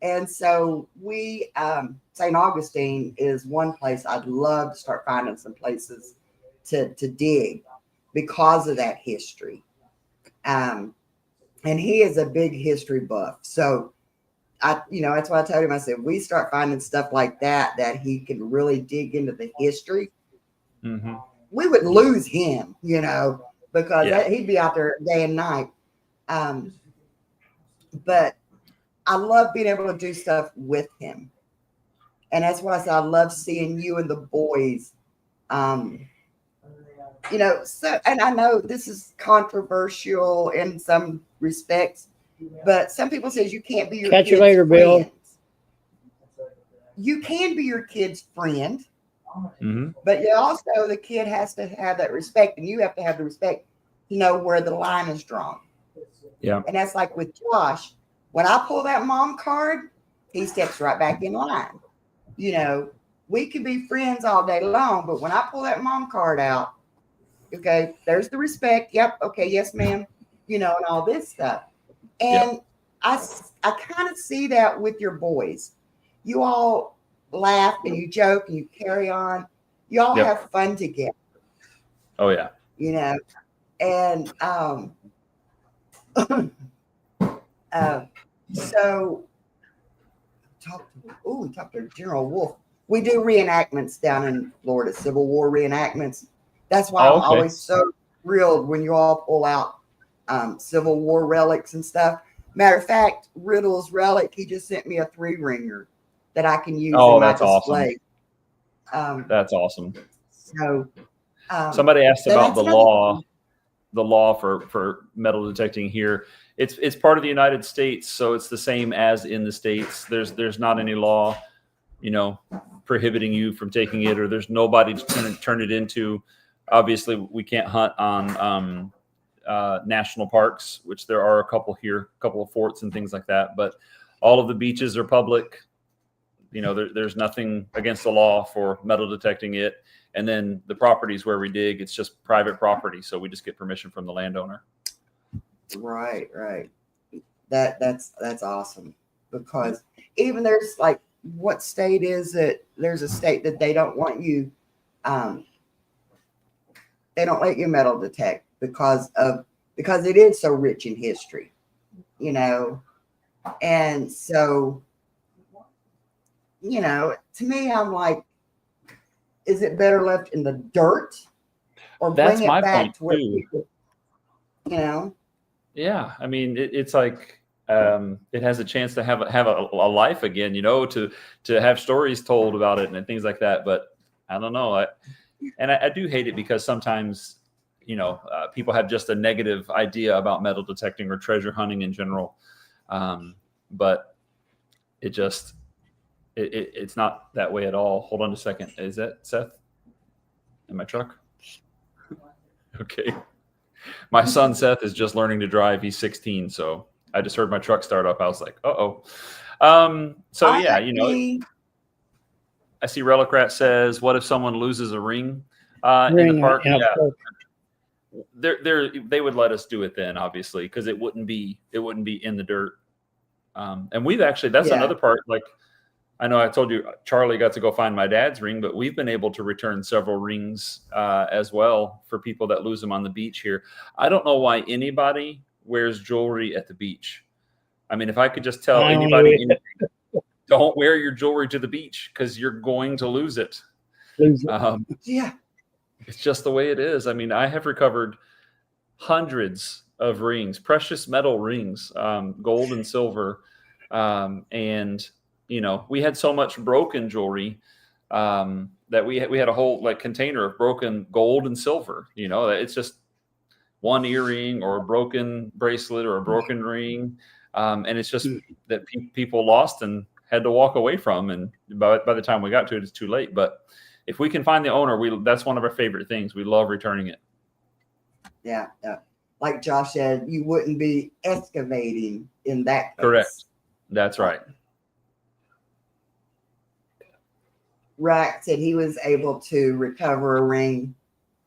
And so we, St. Augustine is one place I'd love to start finding some places to dig because of that history. And he is a big history buff. So that's why I told him, I said, we start finding stuff like that he can really dig into the history. Mm-hmm. We would lose him, because Yeah. he'd be out there day and night. But I love being able to do stuff with him. And that's why I said I love seeing you and the boys. So, and I know this is controversial in some respects, but some people says you can't be your Catch you kid's later, Bill. friends. You can be your kid's friend, Mm-hmm. but the kid has to have that respect, and you have to have the respect to know where the line is drawn. Yeah. And that's like with Josh. When I pull that mom card, he steps right back in line. We can be friends all day long, but when I pull that mom card out, okay, there's the respect. Yep. Okay. Yes, ma'am. And all this stuff. And I kind of see that with your boys. You all laugh and you joke and you carry on. You all have fun together. Oh yeah. And so we talked to General Wolf. We do reenactments down in Florida, Civil War reenactments. That's why I'm always so thrilled when you all pull out Civil War relics and stuff. Matter of fact, Riddle's relic, he just sent me a 3-ringer that I can use in my display. Awesome. That's awesome. So somebody asked about the law for metal detecting here. It's part of the United States, so it's the same as in the States. There's not any law, prohibiting you from taking it, or there's nobody to turn it into. Obviously, we can't hunt on national parks, which there are a couple here, a couple of forts and things like that. But all of the beaches are public. There's nothing against the law for metal detecting it. And then the properties where we dig, it's just private property, so we just get permission from the landowner. Right. That's awesome, because even there's like, what state is it? There's a state that they don't want you. They don't let you metal detect because it is so rich in history, and so, to me, I'm like, is it better left in the dirt or That's bring my it back point to where too. people, Yeah, I mean, it's like it has a chance to have a life again, to have stories told about it and things like that. But I don't know, I do hate it because sometimes people have just a negative idea about metal detecting or treasure hunting in general. But it's not that way at all. Hold on a second. Is that Seth in my truck? Okay. My son Seth is just learning to drive. He's 16, so I just heard my truck start up. I was like, "Uh-oh." So yeah, I see Relic Rat says, "What if someone loses a ring in the park?" They would let us do it then, obviously, because it wouldn't be in the dirt. And we've actually, that's another part. Like, I know I told you Charlie got to go find my dad's ring, but we've been able to return several rings as well for people that lose them on the beach here. I don't know why anybody wears jewelry at the beach. I mean, if I could just tell anybody, don't wear your jewelry to the beach because you're going to lose it. It's just the way it is. I mean, I have recovered hundreds of rings, precious metal rings, gold and silver, and we had so much broken jewelry that we had a whole container of broken gold and silver. It's just one earring or a broken bracelet or a broken ring. And it's just that people lost and had to walk away from. And by the time we got to it, it's too late. But if we can find the owner, that's one of our favorite things. We love returning it. Yeah. Like Josh said, you wouldn't be excavating in that case. Correct. That's right. Rack said he was able to recover a ring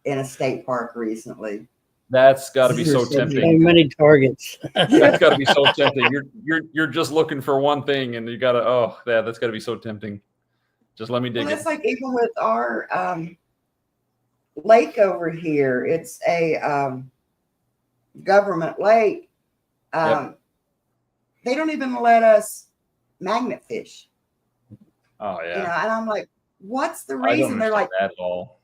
in a state park recently. That's got to be so So tempting. many targets. That's got to be so tempting. You're just looking for one thing, and you got to. Oh, yeah, that's got to be so tempting. Just let me dig Well, it. that's like even with our lake over here. It's a government lake. They don't even let us magnet fish. Oh yeah. You know, and I'm like, what's the I don't reason? They're like, understand that at all.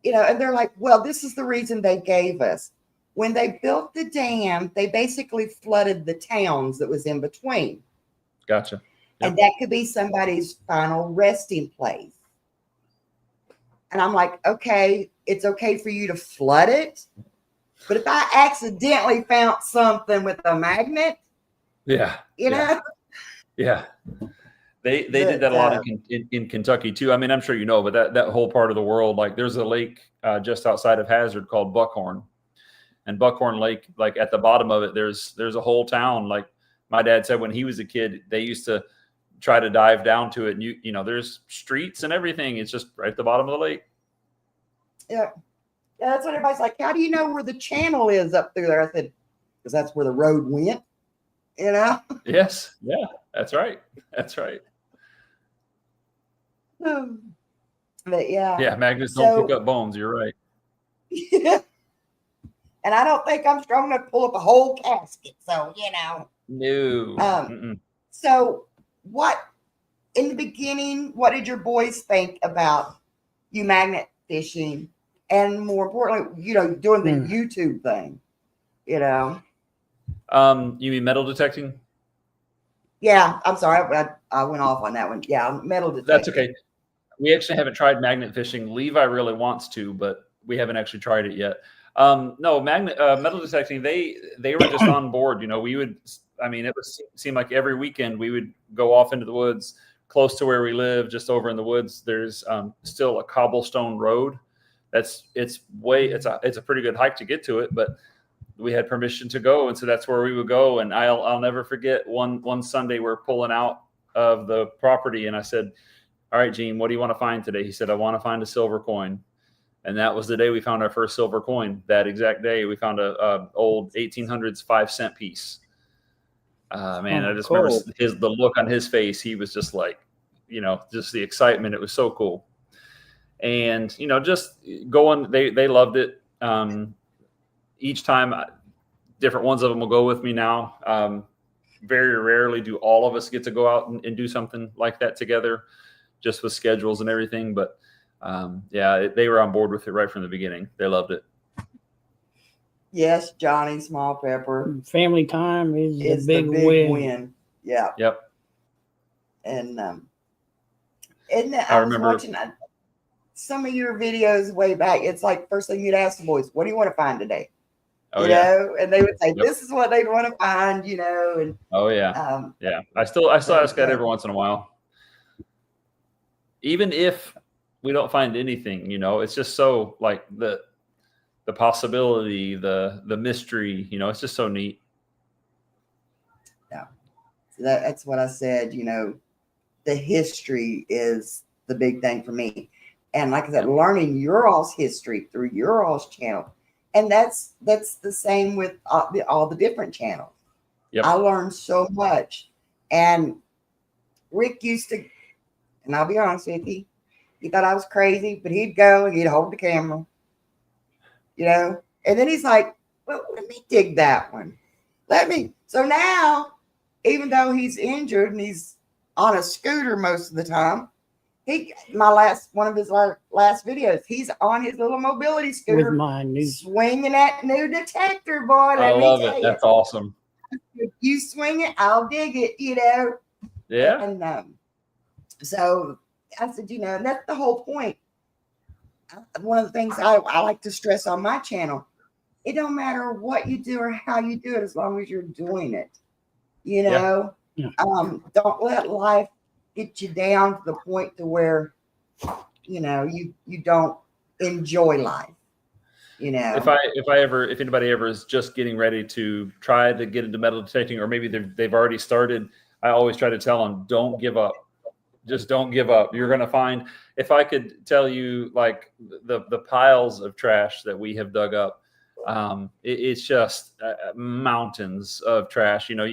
you know, and they're like, well, this is the reason they gave us. When they built the dam, they basically flooded the towns that was in between. Gotcha. Yep. And that could be somebody's final resting place. And I'm like, okay, it's okay for you to flood it. But if I accidentally found something with a magnet, Yeah. you know, Yeah. They did that a lot in Kentucky too. I mean, I'm sure you know, but that whole part of the world, like there's a lake just outside of Hazard called Buckhorn, and Buckhorn Lake, like at the bottom of it, there's a whole town. Like my dad said when he was a kid, they used to try to dive down to it, and you know, there's streets and everything. It's just right at the bottom of the lake. yeah, that's what everybody's like. How do you know where the channel is up through there? I said, because that's where the road went. You know. Yes. Yeah. That's right. That's right. But yeah. Yeah. Magnets don't pick up bones. You're right. Yeah. And I don't think I'm strong enough to pull up a whole casket. So, you know. No. So what in the beginning, what did your boys think about you magnet fishing? And more importantly, you know, doing the YouTube thing, you know? You mean metal detecting? Yeah, I'm sorry. I went off on that one. Yeah, metal detecting. That's okay. We actually haven't tried magnet fishing. Levi really wants to, but we haven't actually tried it yet. No, metal detecting, they were just on board. You know, we would, I mean, it would seem like every weekend we would go off into the woods close to where we live, just over in the woods. There's still a cobblestone road. It's a pretty good hike to get to it, but we had permission to go. And so that's where we would go. And I'll never forget one Sunday we're pulling out of the property. And I said, all right, Gene, what do you want to find today? He said, I want to find a silver coin. And that was the day we found our first silver coin. That exact day, we found a old 1800s 5-cent piece. Man, I just remember the look on his face. He was just like, you know, just the excitement. It was so cool. And, you know, just going, they loved it. Each time, different ones of them will go with me now. Very rarely do all of us get to go out and do something like that together, just with schedules and everything. But yeah, they were on board with it right from the beginning. They loved it. Yes, Johnny Small Pepper. Family time is the big win. Yeah. Yep. And I was watching some of your videos way back. It's like first thing you'd ask the boys, what do you want to find today? Oh, you know, and they would say, this is what they'd want to find, you know. And oh yeah. Yeah. I still ask that every once in a while. Even if we don't find anything, you know, it's just so like the possibility, the mystery, you know, it's just so neat. Yeah. So that's what I said, you know, the history is the big thing for me. And like I said, learning your all's history through your all's channel. And that's the same with all the different channels. Yep. I learned so much. And Rick used to, and I'll be honest with you, he thought I was crazy, but he'd go and he'd hold the camera, you know. And then he's like, well, let me dig that one. So now, even though he's injured and he's on a scooter most of the time, one of his last videos, he's on his little mobility scooter with my new swinging that new detector, boy. I love it. That's awesome. If you swing it, I'll dig it, you know. Yeah. And so I said, you know, and that's the whole point. One of the things I like to stress on my channel it don't matter what you do or how you do it, as long as you're doing it. You Yeah. know, Yeah. Don't let life get you down to the point to where, you know, you don't enjoy life. You know, If anybody ever is just getting ready to try to get into metal detecting, or maybe they've already started, I always try to tell them, don't give up. Just don't give up. You're going to find, if I could tell you like the piles of trash that we have dug up, it's just mountains of trash. You know,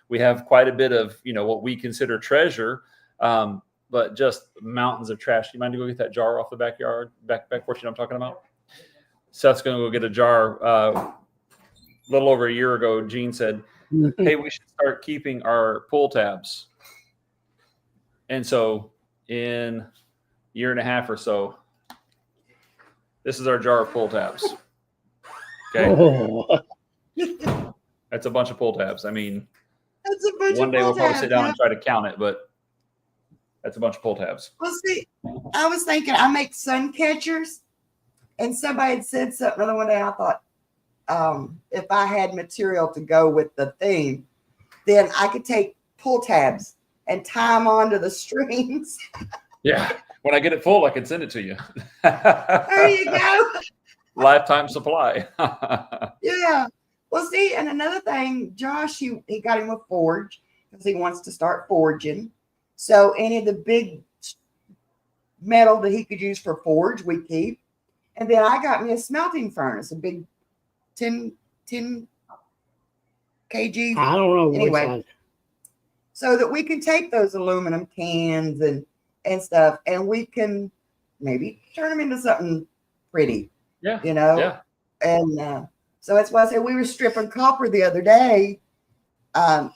we have quite a bit of, you know, what we consider treasure, but just mountains of trash. You mind to go get that jar off the backyard, back porch I'm talking about? Seth's going to go get a jar. A little over a year ago, Gene said, hey, we should start keeping our pull tabs. And so in a year and a half or so, this is our jar of pull tabs. Okay. Oh, That's a bunch of pull tabs. I mean, that's a bunch one of day we'll pull probably tabs, sit down yeah. and try to count it, but that's a bunch of pull tabs. Well, see, I was thinking I make sun catchers, and somebody had said something the other one day. I thought, if I had material to go with the theme, then I could take pull tabs and tie them onto the strings. Yeah. When I get it full, I can send it to you. There you go. Lifetime supply. Yeah. Well, see, and another thing, Josh, he got him a forge because he wants to start forging. So any of the big metal that he could use for forge, we keep. And then I got me a smelting furnace, a big 10 kg, I don't know. Anyway. What's so that we can take those aluminum cans and stuff, and we can maybe turn them into something pretty. Yeah. You know? Yeah. And so that's why I said we were stripping copper the other day. And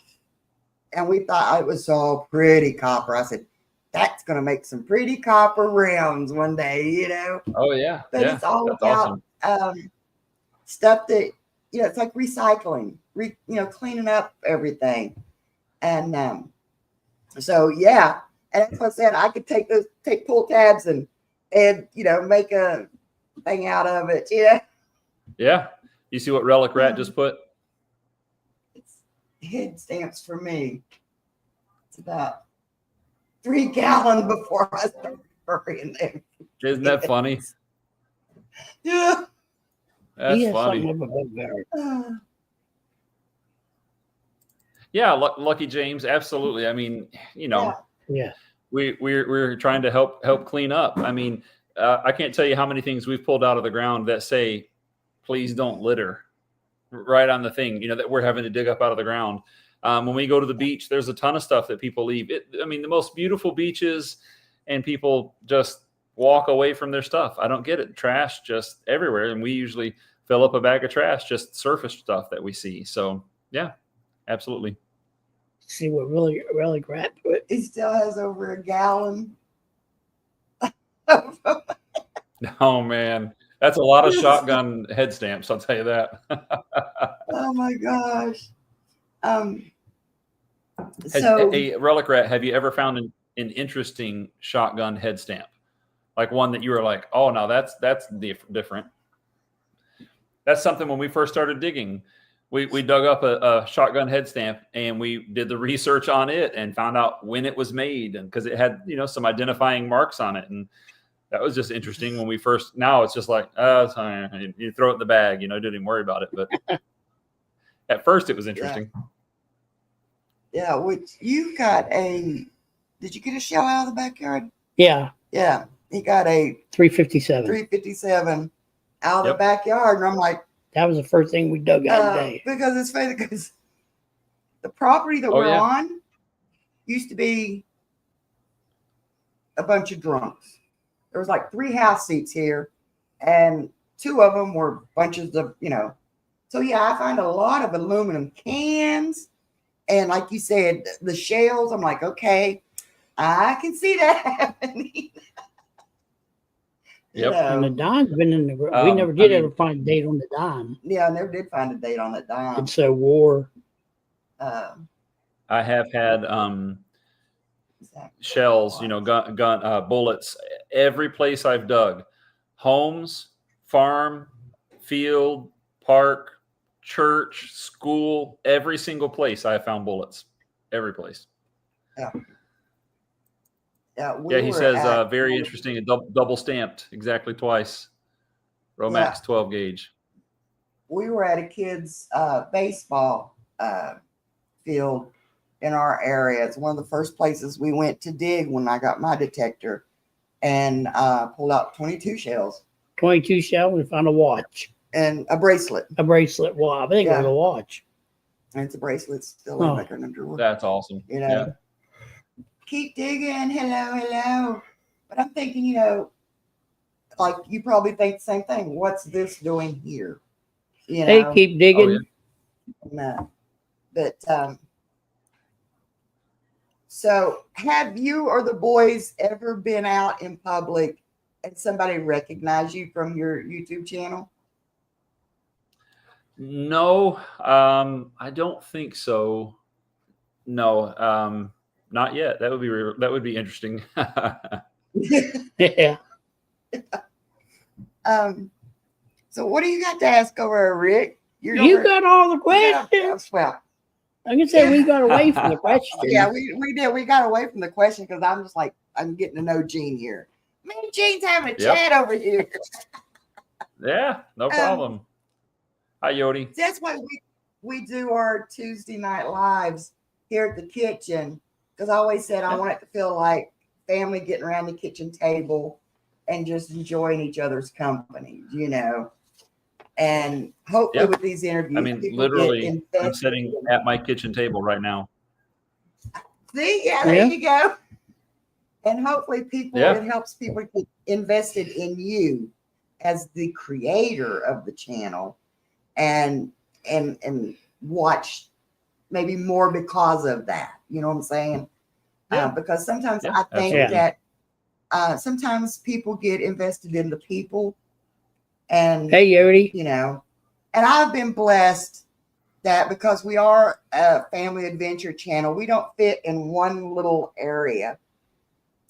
we thought it was all pretty copper. I said, that's going to make some pretty copper rounds one day, you know? Oh yeah. But yeah. it's all That's about awesome. Stuff that, you know, it's like recycling, cleaning up everything. And so, yeah. And that's what I said. I could take pull tabs and make a thing out of it, you know? Yeah. You see what Relic Rat just put? It's head stamps for me. It's about 3 gallons before I start burying them. Isn't that funny? Yeah. That's he has funny. something of a bugbear. Yeah, Lucky James, absolutely. I mean, you know, Yeah. we're trying to help clean up. I mean, I can't tell you how many things we've pulled out of the ground that say, "Please don't litter," right on the thing. You know, that we're having to dig up out of the ground. When we go to the beach, there's a ton of stuff that people leave. I mean, the most beautiful beaches, and people just walk away from their stuff. I don't get it. Trash just everywhere, and we usually fill up a bag of trash, just surface stuff that we see. So yeah, absolutely. See what really crap put. He still has over a gallon. Oh man, that's a lot of shotgun head stamps. I'll tell you that. Oh my gosh. Hey, Relic Rat, have you ever found an interesting shotgun head stamp? Like one that you were like, oh, no, that's different. That's something when we first started digging, we dug up a shotgun head stamp and we did the research on it and found out when it was made, and because it had, some identifying marks on it. And that was just interesting when we first, now it's just like, it's fine. You throw it in the bag, didn't even worry about it. But at first it was interesting. Yeah, which you got did you get a shell out of the backyard? Yeah. Yeah, he got a 357. 357 out of the backyard. And I'm like, That was the first thing we dug out today. because it's funny because the property that we're on used to be a bunch of drunks. There was like 3 house seats here, and 2 of them were bunches of, So yeah, I find a lot of aluminum cans, and like you said, the shells. I'm like, okay, I can see that happening. Yep. And the dime's been in the ground. We never did ever find a date on the dime. Yeah, I never did find a date on that dime. It's a war. I have had shells, gun bullets. Every place I've dug, homes, farm, field, park, church, school, every single place I have found bullets. Every place. Yeah, Yeah, he were says at very interesting and double stamped exactly twice. Romax Yeah. 12 gauge. we were at a kid's baseball field in our area. It's one of the first places we went to dig when I got my detector, and pulled out 22 shells 22 shells and found a watch, and a bracelet. a bracelet. Well, I think it was Yeah. a watch. And it's a bracelet still in Oh. back in the drawer. That's awesome. You know, Yeah. keep digging. Hello, hello. But I'm thinking, you know, like you probably think the same thing. What's this doing here? You Hey, know, keep digging. Oh, yeah. no. But so have you or the boys ever been out in public and somebody recognized you from your YouTube channel? No, I don't think so. No, not yet. That would be interesting. Yeah. So what do you got to ask over there, Rick? You over- got all the Yeah, questions. well, I can say we got away from the question. yeah, we did. We got away from the question because I'm just like, I'm getting to know Gene here. Me and Gene's having a Yep. chat over here. Yeah, no problem. Hi, Yodi. That's why we do our Tuesday night lives here at the kitchen, because I always said I Yeah. want it to feel like family getting around the kitchen table and just enjoying each other's company, you know. And hopefully Yep. with these interviews, I mean, people literally, get I'm invested sitting in- at my kitchen table right now. See, yeah, there Yeah. you go. And hopefully people, Yeah. it helps people get invested in you as the creator of the channel and watch maybe more because of that. You know what I'm saying? Yeah. Because sometimes Yeah, I think absolutely. that sometimes people get invested in the people, and Hey, Yodi. you know, and I've been blessed that because we are a family adventure channel, we don't fit in one little area.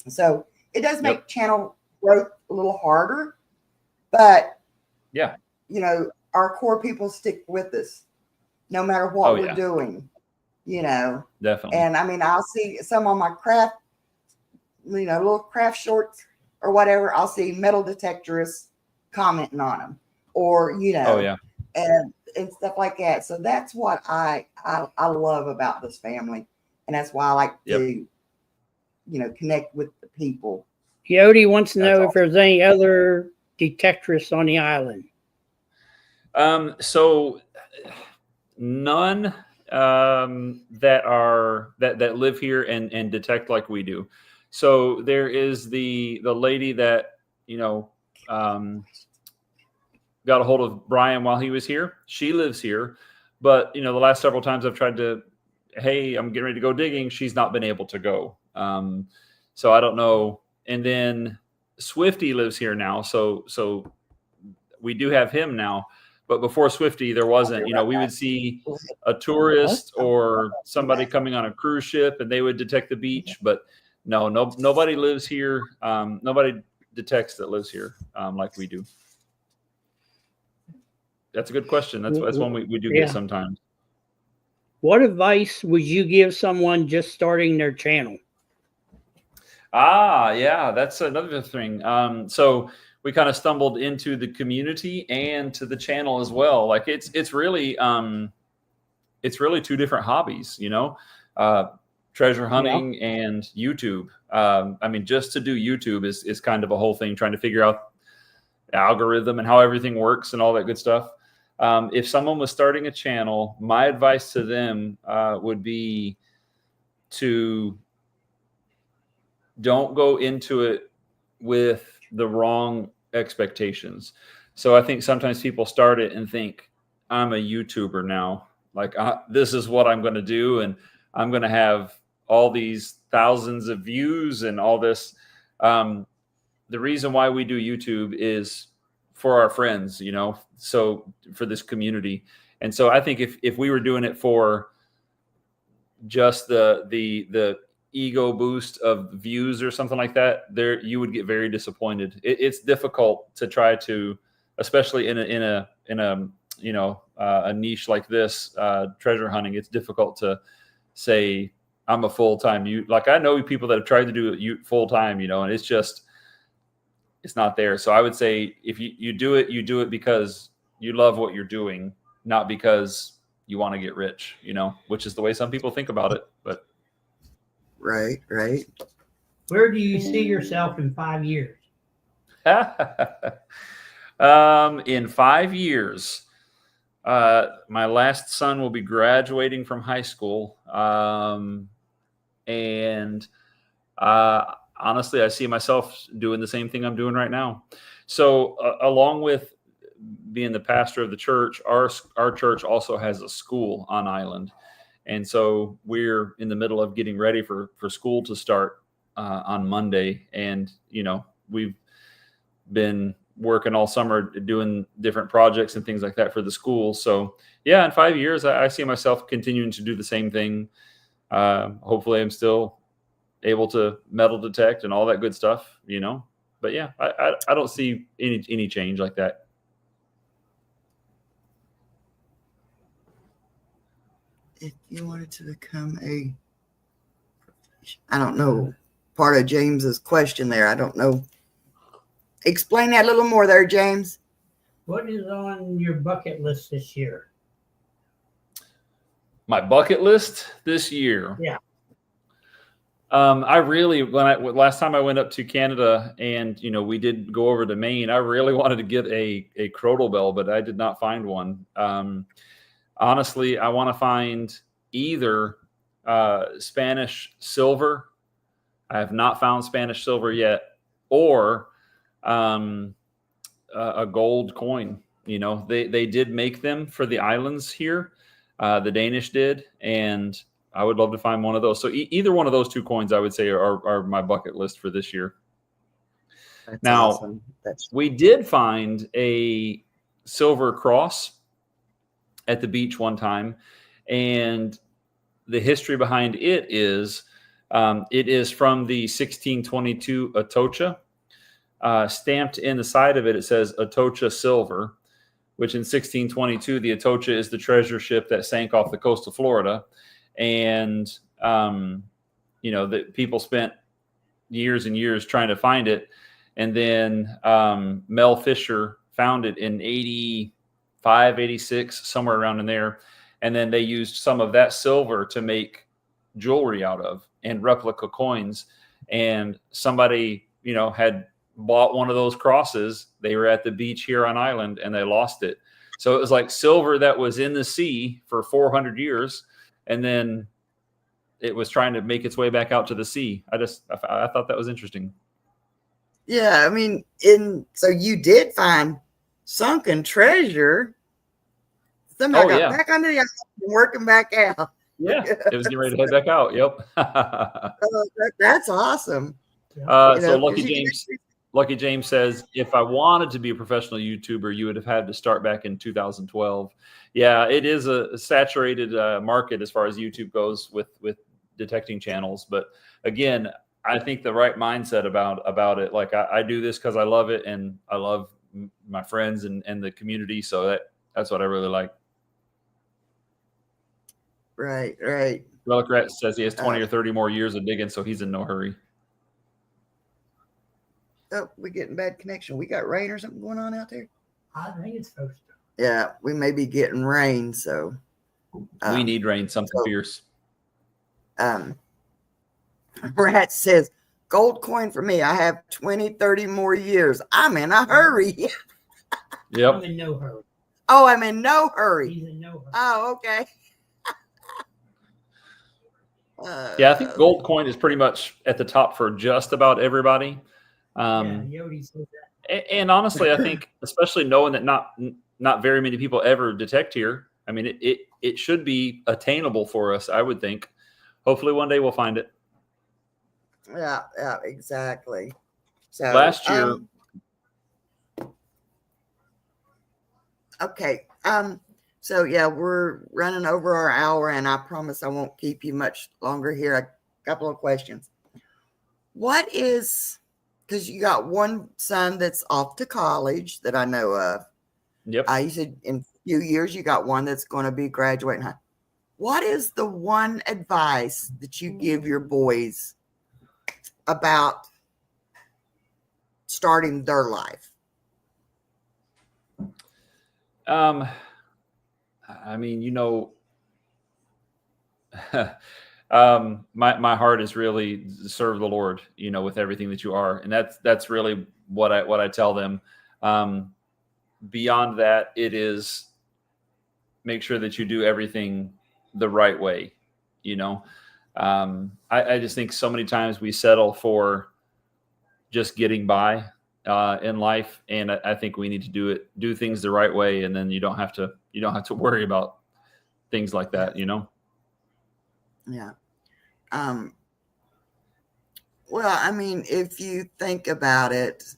So it does make channel growth a little harder, but Yeah. you know, our core people stick with us no matter what Oh, we're yeah. doing, you know. Definitely. And I mean, I'll see some on my craft, you know, little craft shorts or whatever. I'll see metal detectorists commenting on them, or you know, Oh, yeah. and stuff like that. So that's what I love about this family, and that's why I like Yep. to, you know, connect with the people. Yodi wants to know That's if there's any other detectorists on the island. So none that live here and detect like we do. So there is the lady that, you know, got a hold of Brian while he was here. She lives here, but you know, the last several times I've tried to, hey, I'm getting ready to go digging, she's not been able to go. So I don't know. And then Swifty lives here now, so we do have him now. But before Swifty, there wasn't. You know, we would see a tourist or somebody coming on a cruise ship, and they would detect the beach. But nobody lives here. Nobody detects that lives here like we do. That's a good question. That's one we do Yeah. get sometimes. What advice would you give someone just starting their channel? Yeah, that's another thing. So we kind of stumbled into the community and to the channel as well. Like it's really two different hobbies, you know, treasure hunting and YouTube. I mean, just to do YouTube is kind of a whole thing, trying to figure out the algorithm and how everything works and all that good stuff. If someone was starting a channel, my advice to them would be to don't go into it with the wrong expectations. So I think sometimes people start it and think, I'm a YouTuber now. Like, this is what I'm going to do. And I'm going to have all these thousands of views and all this. The reason why we do YouTube is for our friends, you know, so for this community. And so I think if we were doing it for just the ego boost of views or something like that, you would get very disappointed. It's difficult to try to, especially in a a niche like this, treasure hunting, it's difficult to say I'm a full-time like I know people that have tried to do it full-time, and it's not there. So I would say if you do it because you love what you're doing, not because you want to get rich, which is the way some people think about it. But Right. Where do you see yourself in 5 years? In 5 years, my last son will be graduating from high school. And honestly, I see myself doing the same thing I'm doing right now. So along with being the pastor of the church, our church also has a school on island. And so we're in the middle of getting ready for school to start on Monday. And, we've been working all summer doing different projects and things like that for the school. So yeah, in 5 years, I see myself continuing to do the same thing. Hopefully I'm still able to metal detect and all that good stuff, but yeah, I don't see any change like that. If you wanted to become I don't know, part of James's question there. I don't know. Explain that a little more there, James. What is on your bucket list this year? My bucket list this year. Yeah. I really, last time I went up to Canada and, we did go over to Maine, I really wanted to get a crotal bell, but I did not find one. Honestly, I want to find either Spanish silver. I have not found Spanish silver yet, or a gold coin. They did make them for the islands here. The Danish did, and I would love to find one of those. So either one of those two coins, I would say, are my bucket list for this year. That's now, awesome. We did find a silver cross at the beach one time, and the history behind it is from the 1622 Atocha. Stamped in the side of it, it says Atocha Silver, which in 1622, the Atocha is the treasure ship that sank off the coast of Florida. And, the people spent years and years trying to find it. And then Mel Fisher found it in 85, 86, somewhere around in there. And then they used some of that silver to make jewelry out of and replica coins. And somebody, had bought one of those crosses. They were at the beach here on island and they lost it. So it was like silver that was in the sea for 400 years. And then it was trying to make its way back out to the sea. I thought that was interesting. Yeah. I mean, so you did find sunken treasure. Somebody got back under the ice and working back out. Yeah. It was getting ready to head back out. Yep. That's awesome. So Lucky James says, if I wanted to be a professional YouTuber, you would have had to start back in 2012. Yeah, it is a saturated market as far as YouTube goes with detecting channels. But again, I think the right mindset about it. Like I do this because I love it and I love my friends and the community. So that's what I really like. Right. Relic Rat says he has 20 or 30 more years of digging, so he's in no hurry. Oh, we're getting bad connection. We got rain or something going on out there? I think it's supposed to. Yeah, we may be getting rain, so we need rain, something fierce. Rat says, gold coin for me. I have 20, 30 more years. I'm in a hurry. Yep. I'm in no hurry. Oh, I'm in no hurry. He's in no hurry. Oh, okay. Yeah, I think gold coin is pretty much at the top for just about everybody. Yodi says that. And honestly, I think, especially knowing that not very many people ever detect here, I mean, it should be attainable for us, I would think. Hopefully one day we'll find it. Yeah, exactly. So last year. Okay. So yeah, we're running over our hour, and I promise I won't keep you much longer here. A couple of questions. What is, because you got one son that's off to college that I know of. Yep. You said in few years. You got one that's going to be graduating. What is the one advice that you give your boys about starting their life? I mean, my heart is really serve the Lord, with everything that you are. And that's really what I tell them. Beyond that, it is make sure that you do everything the right way. I just think so many times we settle for just getting by in life. And I think we need to do things the right way. And then you don't have to worry about things like that, Yeah. Well, I mean, if you think about it,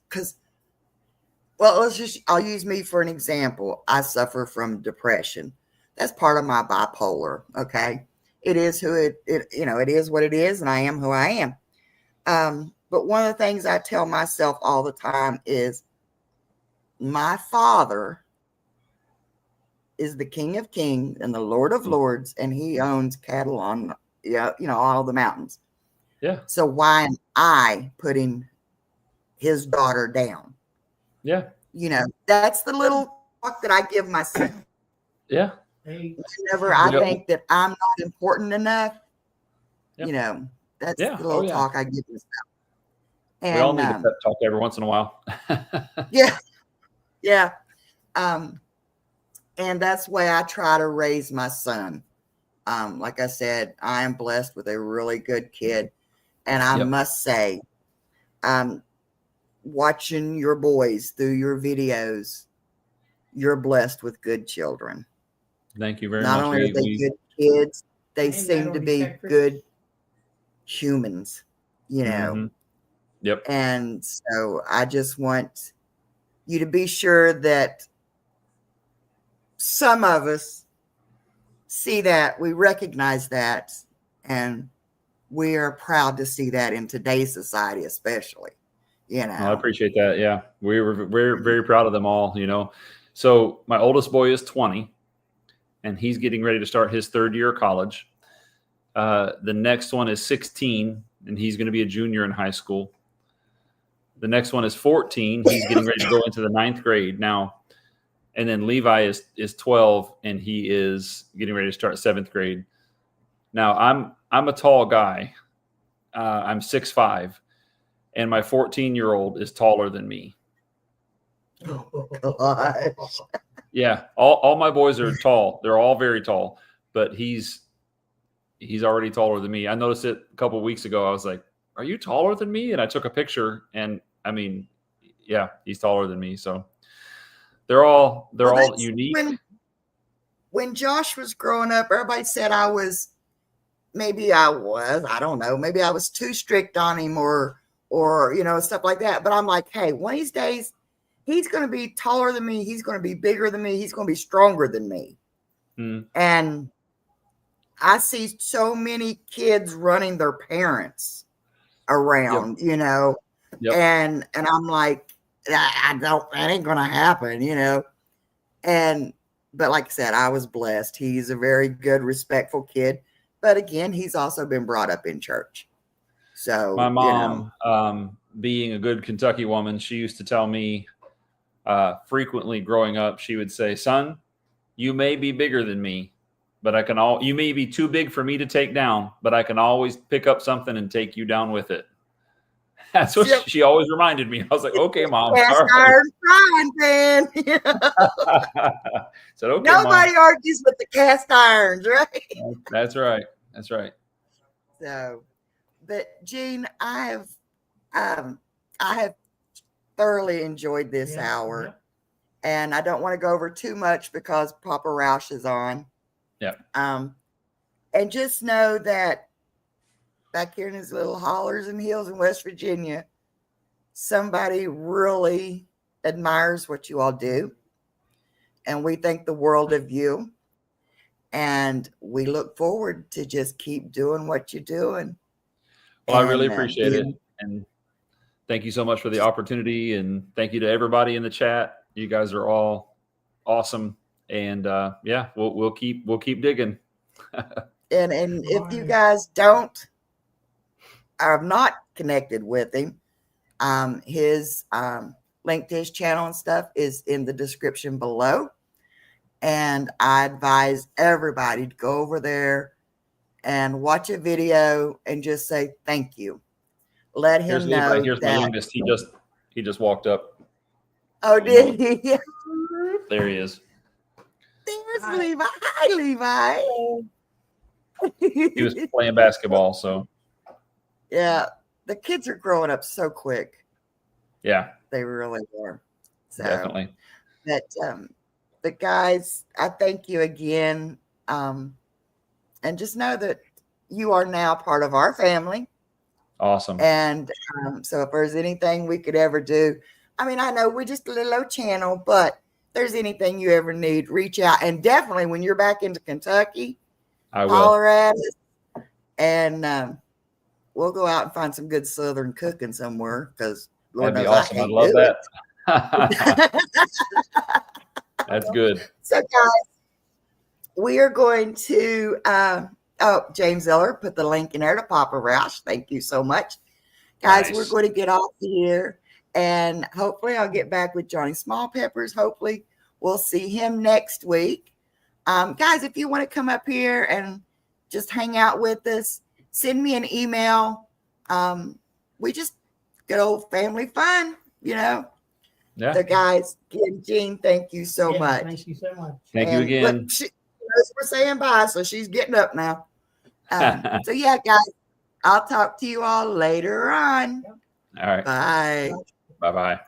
I'll use me for an example. I suffer from depression. That's part of my bipolar. Okay. It is it is what it is, and I am who I am. But one of the things I tell myself all the time is my Father is the King of Kings and the Lord of Lords, and he owns cattle on, all the mountains. Yeah. So why am I putting his daughter down? Yeah. That's the little talk that I give myself. Yeah. Whenever I think that I'm not important enough, that's the little talk I give myself. And we all need a pep talk every once in a while. Yeah. Yeah. And that's the way I try to raise my son. Like I said, I am blessed with a really good kid. And I must say, watching your boys through your videos, you're blessed with good children. Thank you very much. Not only are they good kids, they seem to be good humans, Mm-hmm. Yep. And so I just want you to be sure that some of us see that, we recognize that, and we are proud to see that in today's society, especially. I appreciate that. Yeah, we're very proud of them all. So my oldest boy is 20, and he's getting ready to start his third year of college. The next one is 16, and he's going to be a junior in high school. The next one is 14. He's getting ready to go into the 9th grade now. And then Levi is 12, and he is getting ready to start 7th grade. Now I'm a tall guy. I'm 6'5", and my 14-year-old is taller than me. Oh gosh. Yeah, all my boys are tall. They're all very tall, but he's already taller than me. I noticed it a couple of weeks ago. I was like, "Are you taller than me?" And I took a picture, and I mean, yeah, he's taller than me. So they're all unique. When Josh was growing up, everybody said I don't know, maybe I was too strict on him or stuff like that. But I'm like, hey, one of these days he's going to be taller than me. He's going to be bigger than me. He's going to be stronger than me. And I see so many kids running their parents around, Yep. and I'm like, that ain't going to happen, but like I said, I was blessed. He's a very good, respectful kid. But again, he's also been brought up in church. So my mom, being a good Kentucky woman, she used to tell me frequently growing up, she would say, "Son, you may be bigger than me, but you may be too big for me to take down, but I can always pick up something and take you down with it." That's what she always reminded me. I was like, "Okay, Mom." Cast iron frying pan. Said, "Okay, Nobody Mom." argues with the cast irons, right? That's right. That's right. So, but Gene, I have thoroughly enjoyed this hour, and I don't want to go over too much because Papa Roush is on. Yeah. And just know that back here in his little hollers and hills in West Virginia, somebody really admires what you all do. And we think the world of you. And we look forward to just keep doing what you're doing. Well, I really appreciate it. And thank you so much for the opportunity. And thank you to everybody in the chat. You guys are all awesome. And yeah, we'll keep digging. And if you guys are not connected with him, his link to his channel and stuff is in the description below. And I advise everybody to go over there and watch a video and just say thank you. Let him know. Here's my youngest. He just walked up. Oh, did he? There he is. There's Levi. Hi, Levi. He was playing basketball, so Yeah, the kids are growing up so quick. yeah, They really are. So, definitely. But guys, I thank you again. And just know that you are now part of our family. Awesome. And so if there's anything we could ever do, I mean, I know we're just a little old channel, but if there's anything you ever need, reach out. And definitely when you're back into Kentucky, I will. holler at us. And we'll go out and find some good Southern cooking somewhere, because Lord That'd be knows awesome. I I'd can't love do that. it. That's good. So, guys, we are going to, James Eller put the link in there to Papa Roush. Thank you so much. Guys, Nice. we're going to get off here, and hopefully I'll get back with Johnny Small Peppers. Hopefully we'll see him next week. Guys, if you want to come up here and just hang out with us, send me an email. We just good old family fun, you know. Yeah. So, guys, Jean, thank you so much. Thank you so much. Thank you And again. look, she knows we're saying bye, so she's getting up now. So, yeah, guys, I'll talk to you all later on. All right. Bye. Bye-bye.